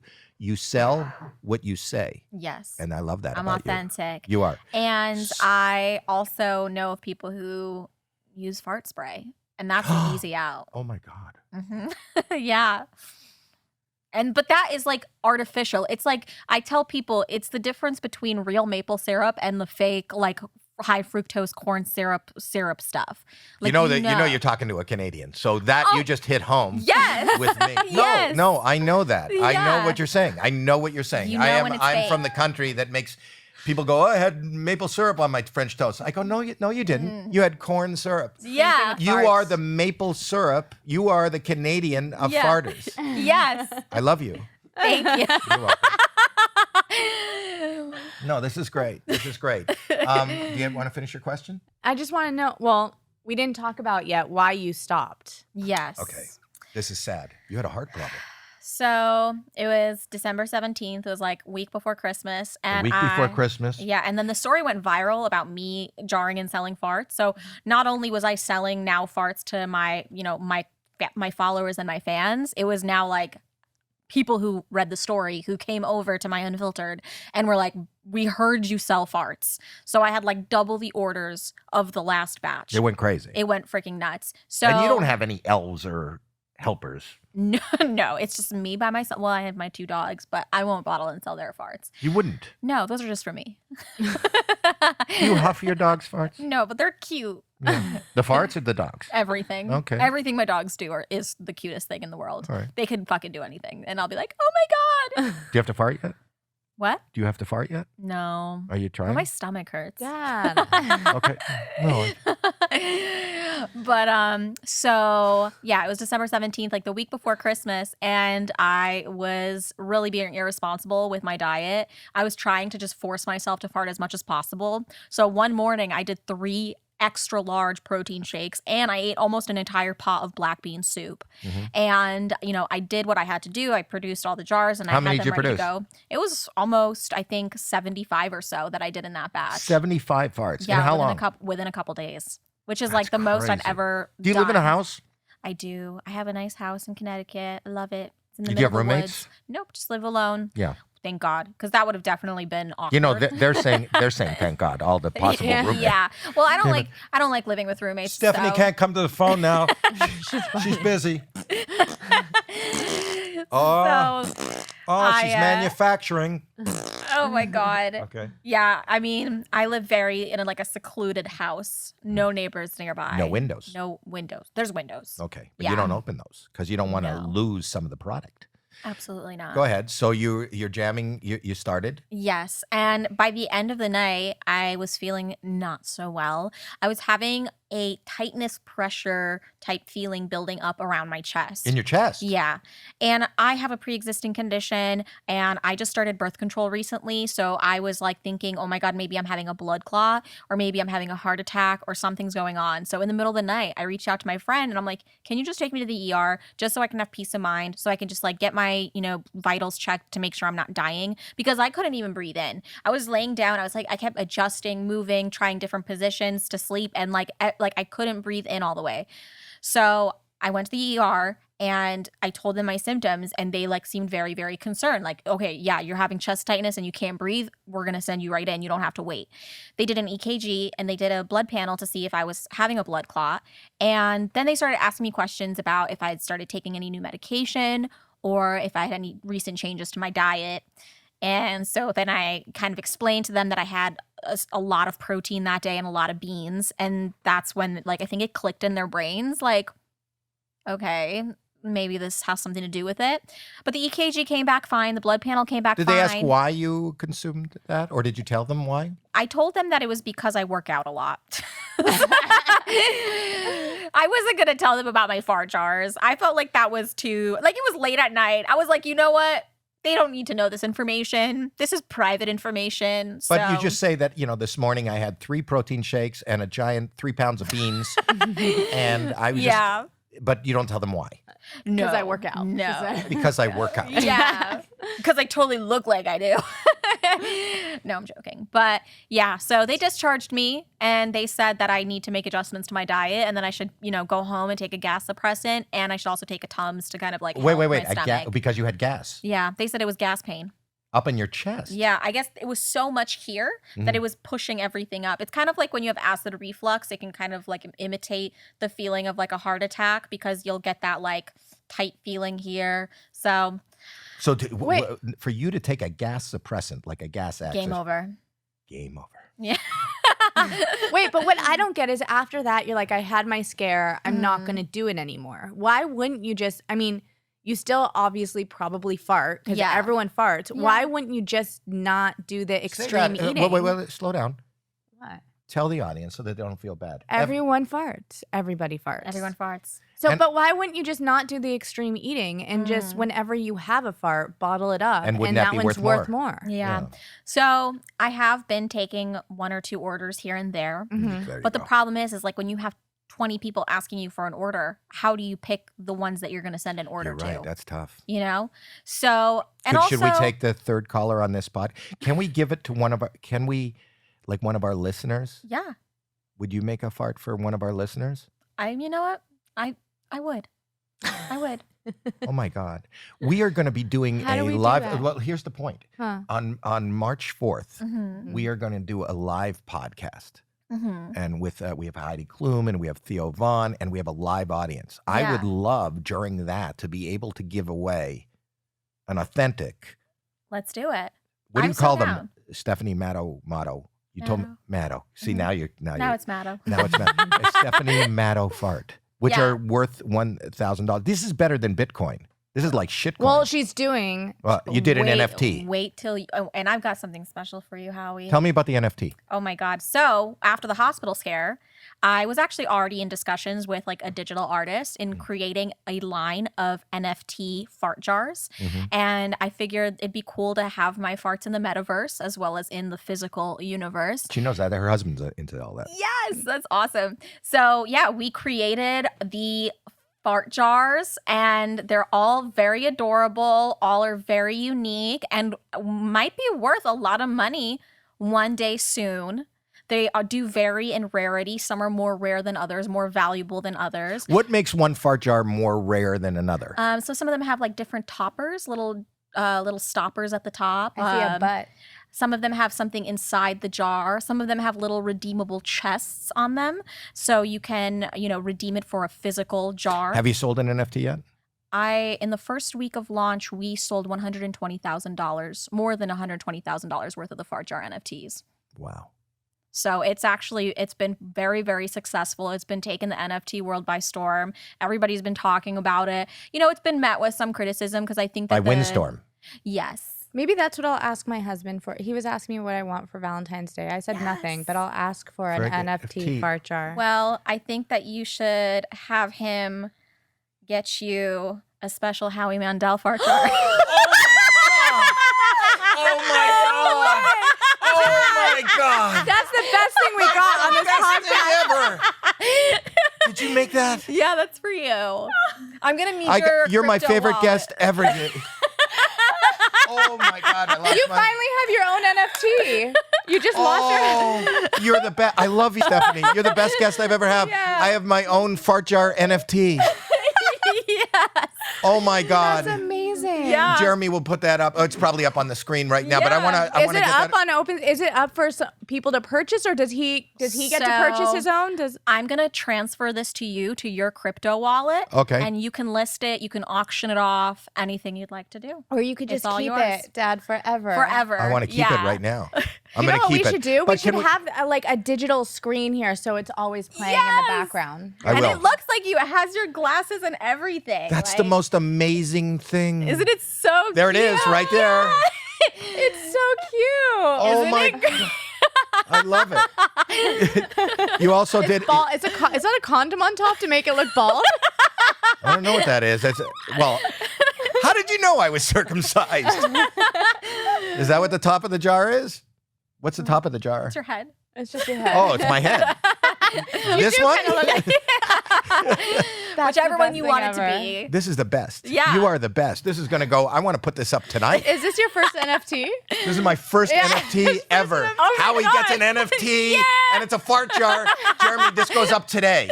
sell what you say, Yes. and I love that. I'm about authentic. You are. And I also know of people who use fart spray, and that's an easy out. Oh my God. Yeah. But that is artificial. It's I tell people it's the difference between real maple syrup and the fake high fructose corn syrup stuff. You know you're talking to a Canadian, so that you just hit home. Yes. With me. Yes. No, I know that. I know Yeah. what you're saying. I know what you're saying. You know when it's I'm fake. from the country that makes people go, "Oh, I had maple syrup on my French toast." I go, "No, you didn't. You had corn syrup." Yeah. You are the maple syrup. You are the Canadian of Yeah. farters. Yes. I love you. Thank you. You're welcome. No, this is great. This is great. Do you want to finish your question? I just want to know. Well, we didn't talk about yet why you stopped. Yes. Okay. This is sad. You had a heart problem. So it was December 17th. It was week before Christmas. And A week before Christmas. Yeah, and then the story went viral about me jarring and selling farts. So not only was I selling now farts to my followers and my fans, it was now people who read the story who came over to my Unfiltered and were like, we heard you sell farts. So I had double the orders of the last batch. It went crazy. It went freaking nuts. So And you don't have any elves or helpers. No, it's just me by myself. Well, I have my 2 dogs, but I won't bottle and sell their farts. You wouldn't. No, those are just for me. You huff your dog's farts? No, but they're cute. Yeah. The farts or the dogs? Everything. Okay. Everything my dogs do is the cutest thing in the world. All right. They could fucking do anything. And I'll be like, oh my God. Do you have to fart yet? What? Do you have to fart yet? No. Are you trying? My stomach hurts. Dad. Okay. No. But so yeah, it was December 17th, like the week before Christmas, and I was really being irresponsible with my diet. I was trying to just force myself to fart as much as possible. So one morning I did 3 extra large protein shakes and I ate almost an entire pot of black bean soup. And I did what I had to do. I produced all the jars and How I many had did them you ready to produce? go. It was almost, I think, 75 or so that I did in that batch. 75 farts. Yeah, And how within long? Within a couple days, which is That's like the most I'd crazy. ever Do you live in a done. house? I do. I have a nice house in Connecticut. I love it. It's in the Do you middle have of the roommates? woods. Nope, just live alone. Yeah. Thank God, because that would have definitely been awkward. You know, they're saying thank God, all the possible roommates. Yeah. Well, I don't like living with roommates. Stephanie so. can't come to the phone now. She's busy. Oh, she's manufacturing. Oh my God. Okay. Yeah. I mean, I live in a secluded house. No neighbors nearby. No windows. No windows. There's windows. Okay. But Yeah. you don't open those because you don't want to No. lose some of the product. Absolutely not. Go ahead. So you're jamming. You started. Yes. And by the end of the night, I was feeling not so well. I was having a tightness pressure type feeling building up around my chest. In your chest. Yeah. And I have a pre-existing condition and I just started birth control recently. So I was like thinking, oh my God, maybe I'm having a blood clot or maybe I'm having a heart attack or something's going on. So in the middle of the night, I reached out to my friend and I'm like, can you just take me to the ER just so I can have peace of mind, so I can just like get my, vitals checked to make sure I'm not dying, because I couldn't even breathe in. I was laying down. I was like, I kept adjusting, moving, trying different positions to sleep. And like I couldn't breathe in all the way. So I went to the ER and I told them my symptoms and they like seemed very, very concerned. Like, okay, yeah, you're having chest tightness and you can't breathe. We're going to send you right in. You don't have to wait. They did an EKG and they did a blood panel to see if I was having a blood clot. And then they started asking me questions about if I had started taking any new medication or if I had any recent changes to my diet. And so then I kind of explained to them that I had a lot of protein that day and a lot of beans. And that's when I think it clicked in their brains, like, okay, maybe this has something to do with it. But the EKG came back fine. The blood panel came back fine. Did they ask why you consumed that, or did you tell them why? I told them that it was because I work out a lot. I wasn't going to tell them about my fart jars. I felt like that was too, it was late at night. I was like, you know what? They don't need to know this information. This is private information. But you just say that, this morning I had 3 protein shakes and a giant 3 pounds of beans. And I was but you don't tell them why. No. Because I work out. No. Because I work out. Yeah. Because I totally look like I do. No, I'm joking. But yeah, so they discharged me and they said that I need to make adjustments to my diet and then I should, go home and take a gas suppressant and I should also take a Tums to kind of like Wait. help my stomach. Because you had gas Yeah, they said it was gas pain. up in your chest. Yeah, I guess it was so much here that it was pushing everything up. It's kind of like when you have acid reflux, it can kind of like imitate the feeling of like a heart attack because you'll get that like tight feeling here. So for you to take a gas suppressant, like a gas access. game over. Game over. Yeah. Wait, but what I don't get is after that, you're like, I had my scare. I'm not going to do it anymore. Why wouldn't you just, you still obviously probably fart because everyone farts. Yeah. Why wouldn't you just not do the extreme eating? Wait, slow down. What? Tell the audience so that they don't feel bad. Everyone farts. Everybody farts. Everyone farts. So, but why wouldn't you just not do the extreme eating and just whenever you have a fart, bottle it up, And wouldn't that be one's worth more? Yeah. So I have been taking 1 or 2 orders here and there. There you But the go. problem is like when you have 20 people asking you for an order, how do you pick the ones that you're going to send an order You're right. to? That's tough. So, and Should we take the third caller on this spot? Can we give it to one of our listeners? Yeah. Would you make a fart for one of our listeners? You know what? I would. I would. Oh my God. We are going to be doing How do we do live. that? Well, here's the point. Huh. On March 4th, Mm-hmm. we are going to do a live podcast. Mm-hmm. And with we have Heidi Klum and we have Theo Vaughn and we have a live audience. I Yeah. would love during that to be able to give away an authentic. Let's do it. What do I'm you so call down. them? Stephanie Matto. You told me Matto. See, now you're Now it's Matto. Now it's Matto. It's Stephanie and Matto fart, which are worth $1,000. This is better than Bitcoin. This is like shitcoin. Well, she's doing. Well, you did an NFT. Wait till you. Oh, and I've got something special for you, Howie. Tell me about the NFT. Oh my God. So after the hospital scare, I was actually already in discussions with like a digital artist in creating a line of NFT fart jars. And I figured it'd be cool to have my farts in the metaverse as well as in the physical universe. She knows that. Her husband's into all that. Yes, that's awesome. So yeah, we created the fart jars and they're all very adorable. All are very unique and might be worth a lot of money one day soon. They do vary in rarity. Some are more rare than others, more valuable than others. What makes one fart jar more rare than another? So some of them have like different toppers, little stoppers at the top. I see a butt. Some of them have something inside the jar. Some of them have little redeemable chests on them. So you can, redeem it for a physical jar. Have you sold an NFT yet? In the first week of launch, we sold $120,000, more than $120,000 worth of the fart jar NFTs. Wow. So it's been very, very successful. It's been taking the NFT world by storm. Everybody's been talking about it. It's been met with some criticism because I think that By Windstorm. Yes. Maybe that's what I'll ask my husband for. He was asking me what I want for Valentine's Day. I said nothing, but I'll ask for an NFT fart jar. Well, I think that you should have him get you a special Howie Mandel fart jar. Oh my God. That's the best thing we got on this podcast. Ever. Did you make that? Yeah, that's for you. I'm going to need You're my crypto favorite wallet. guest ever. Oh my God. I lost You finally have your own NFT. You just lost your. You're the best. I love you, Stephanie. You're the best guest I've ever had. Yeah. I have my own fart jar NFT. Yes. Oh my God. That's amazing. Yeah. Jeremy will put that up. Oh, it's probably up on the screen right now, but I want to. Is it up on Open? Is it up for people to purchase, or does he get to purchase his own? I'm gonna transfer this to you to your crypto wallet. Okay. And you can list it. You can auction it off. Anything you'd like to do. Or you could just It's all keep yours. it, Dad, forever. Forever. I want to keep it right now. I'm You know going to what keep we it. should do? We But should can have a digital screen here, so it's always playing in the background. I And will. it looks like it has your glasses and everything. That's the most amazing thing. Isn't it so cute? There it is, right there. It's so cute. Oh Isn't my it? God. I love it. You also did. Is that a condom on top to make it look bald? I don't know what that is. Well, how did you know I was circumcised? Is that what the top of the jar is? What's the top of the jar? It's your head. It's just your head. Oh, it's my head. This one? That's Whichever the one best you thing want it to ever. be. This is the best. Yeah. You are the best. This is going to go. I want to put this up tonight. Is this your first NFT? This is my first NFT ever. Oh my Howie God. gets an NFT, and it's a fart jar. Jeremy, this goes up today.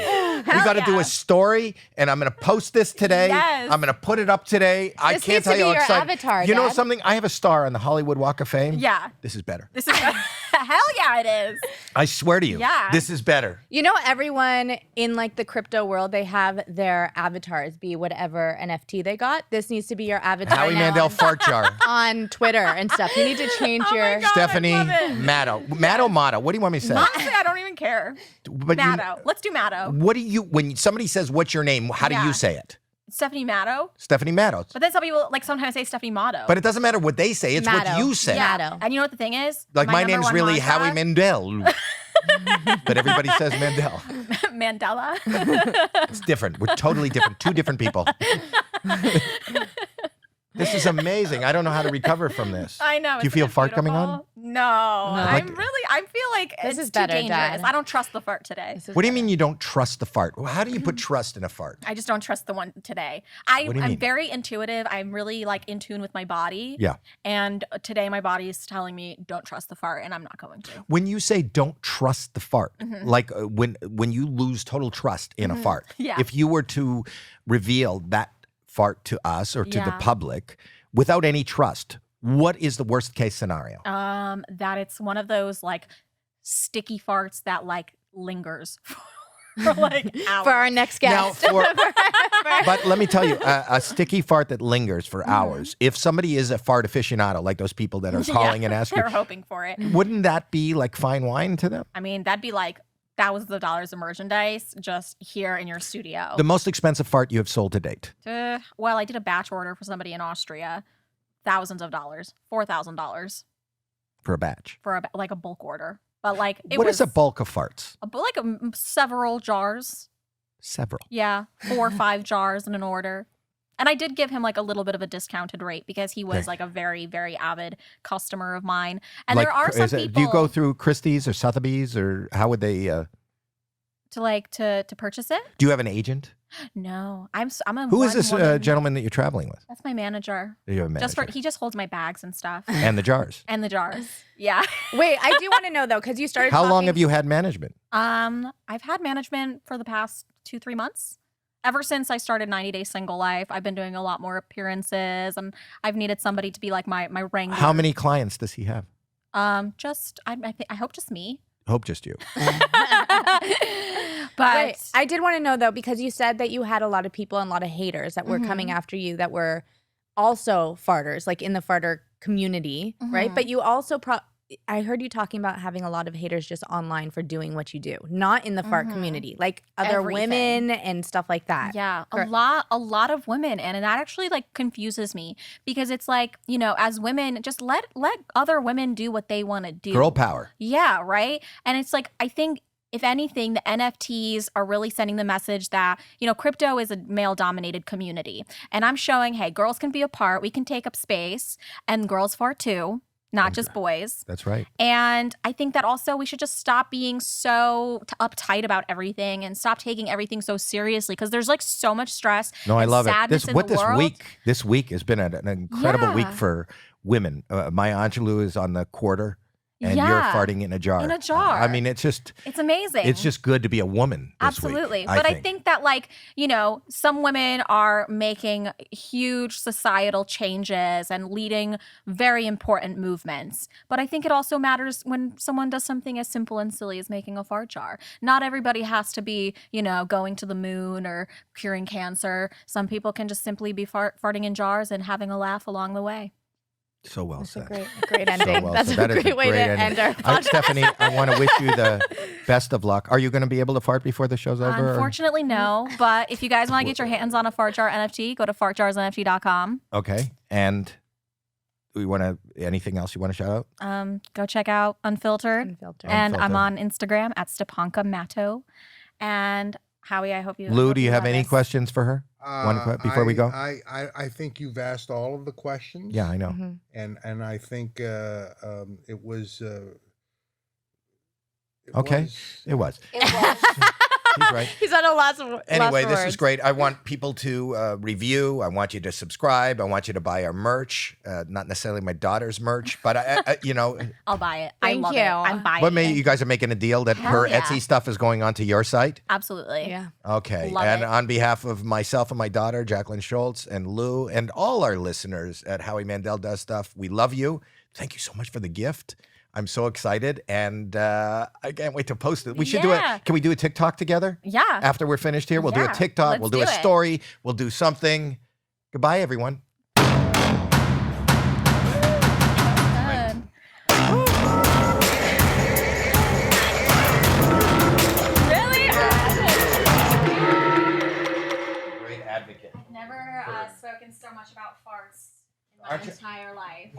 We got to do a story, and I'm going to post this today. Yes. I'm going to put it up today. I This can't needs tell to you be how your excited. avatar, You know Dad. something? I have a star on the Hollywood Walk of Fame. Yeah. This is better. This is hell yeah, it is. I swear to you. Yeah. This is better. You know, everyone in the crypto world, they have their avatars be whatever NFT they got. This needs to be your avatar Howie now Mandel fart jar. on Twitter and stuff. You need to change your. God. Stephanie I love it. Matto. Matto. What do you want me to say? Honestly, I don't even care. But Matto. Let's do Matto. What do you, when somebody says, what's your name? How do Yeah. you say it? Stephanie Matto. Stephanie Matto. But then some people sometimes say Stephanie Matto. But it doesn't matter what they say. It's Matto. what you say. Yeah. Matto. And you know what the thing is? Like my number name's one really mantra- Howie Mandel. But everybody says Mandel. Mandela. It's different. We're totally different. Two different people. This is amazing. I don't know how to recover from this. I know. Do you isn't feel it fart coming on? beautiful? No. I feel like This it's is too better, dangerous. Dad. I don't trust the fart today. What do you mean you don't trust the fart? How do you put trust in a fart? I just don't trust the one today. What do you I'm mean? very intuitive. I'm really in tune with my body. Yeah. And today my body is telling me don't trust the fart, and I'm not going to. When you say don't trust the fart, like when you lose total trust in a fart, Yeah. if you were to reveal that fart to us or to the Yeah. public without any trust, what is the worst case scenario? That it's one of those sticky farts that lingers for like hours. For our next Now, guest. but let me tell you, a sticky fart that lingers for hours. If somebody is a fart aficionado, like those people that are calling and asking, they're hoping for it. wouldn't that be like fine wine to them? I mean, that'd be like thousands of dollars of merchandise just here in your studio. The most expensive fart you have sold to date? Well, I did a batch order for somebody in Austria, thousands of dollars, $4,000 For a batch. for like a bulk order. But like it What was is a bulk of farts? several jars. Several. Yeah, 4 or 5 jars in an order. And I did give him like a little bit of a discounted rate because he was Okay. like a very, very avid customer of mine. And Like, there are some people do you go through Christie's or Sotheby's, or how would they? to purchase it. Do you have an agent? No, I'm a Who is this one-woman- gentleman that you're traveling with? That's my manager. You have a manager. He just holds my bags and stuff And the jars. and the jars. Yeah. Wait, I do want to know though, because you started How long talking- have you had management? I've had management for the past 2-3 months. Ever since I started 90 Day Single Life, I've been doing a lot more appearances, and I've needed somebody to be like my wrangler. How many clients does he have? I hope just me. Hope just you. But Wait, I did want to know though, because you said that you had a lot of people and a lot of haters that were coming after you that were also farters, like in the farter community, right? But you also I heard you talking about having a lot of haters just online for doing what you do, not in the fart community, like other Everything. women and stuff like that. yeah, Correct. a lot of women, and that actually like confuses me because it's like, you know, as women, just let other women do what they want to do. Girl power. Yeah, right? And it's like, I think if anything, the NFTs are really sending the message that, you know, crypto is a male-dominated community. And I'm showing, hey, girls can be a part, we can take up space, and girls fart too, not just boys. That's right. And I think that also we should just stop being so uptight about everything and stop taking everything so seriously because there's like so much stress. No, I and love it. sadness in the world. This week has been an incredible week Yeah. for women. Maya Angelou is on the quarter, and you're Yeah. farting in a jar. In a jar. I mean, it's just It's amazing. good to be a woman. This Absolutely. week, But I think that, like, you know, some women are making huge societal changes and leading very important movements. But I think it also matters when someone does something as simple and silly as making a fart jar. Not everybody has to be, you know, going to the moon or curing cancer. Some people can just simply be farting in jars and having a laugh along the way. So well That's a said. great ending. well That's said. a That is great way to end our podcast. Stephanie, I want to wish you the best of luck. Are you going to be able to fart before the show's over? or- Unfortunately, no. But if you guys want to get your hands on a fart jar NFT, go to fartjarsnft.com. Okay. And anything else you want to shout out? Go check out Unfiltered. Unfiltered. And I'm Unfiltered. on Instagram at Stepanka Matto. And Howie, I hope you. Lou, hope do you have love any this. questions for her? Before we go? I think you've asked all of the questions. Yeah, I know. Mm-hmm. And I think it was. Okay. It was. It was. He's right. He's on a lots of Anyway, lots of this is words. great. I want people to review. I want you to subscribe. I want you to buy our merch. Not necessarily my daughter's merch, but I'll buy it. I Thank love you. it. I'm buying what it. you guys are making a deal that Hell her yeah. Etsy stuff is going onto your site. Absolutely. Yeah. Okay. Love and it. on behalf of myself and my daughter, Jackelyn Shultz, and Lou, and all our listeners at Howie Mandel Does Stuff, we love you. Thank you so much for the gift. I'm so excited, and I can't wait to post it. We should do it. Yeah. Can we do a TikTok together? Yeah. After we're finished here, we'll do a Yeah, TikTok. let's We'll do do a it. story. We'll do something. Goodbye, everyone. Good. Really? Great advocate. I've never spoken so much about farts in my Aren't you- entire life.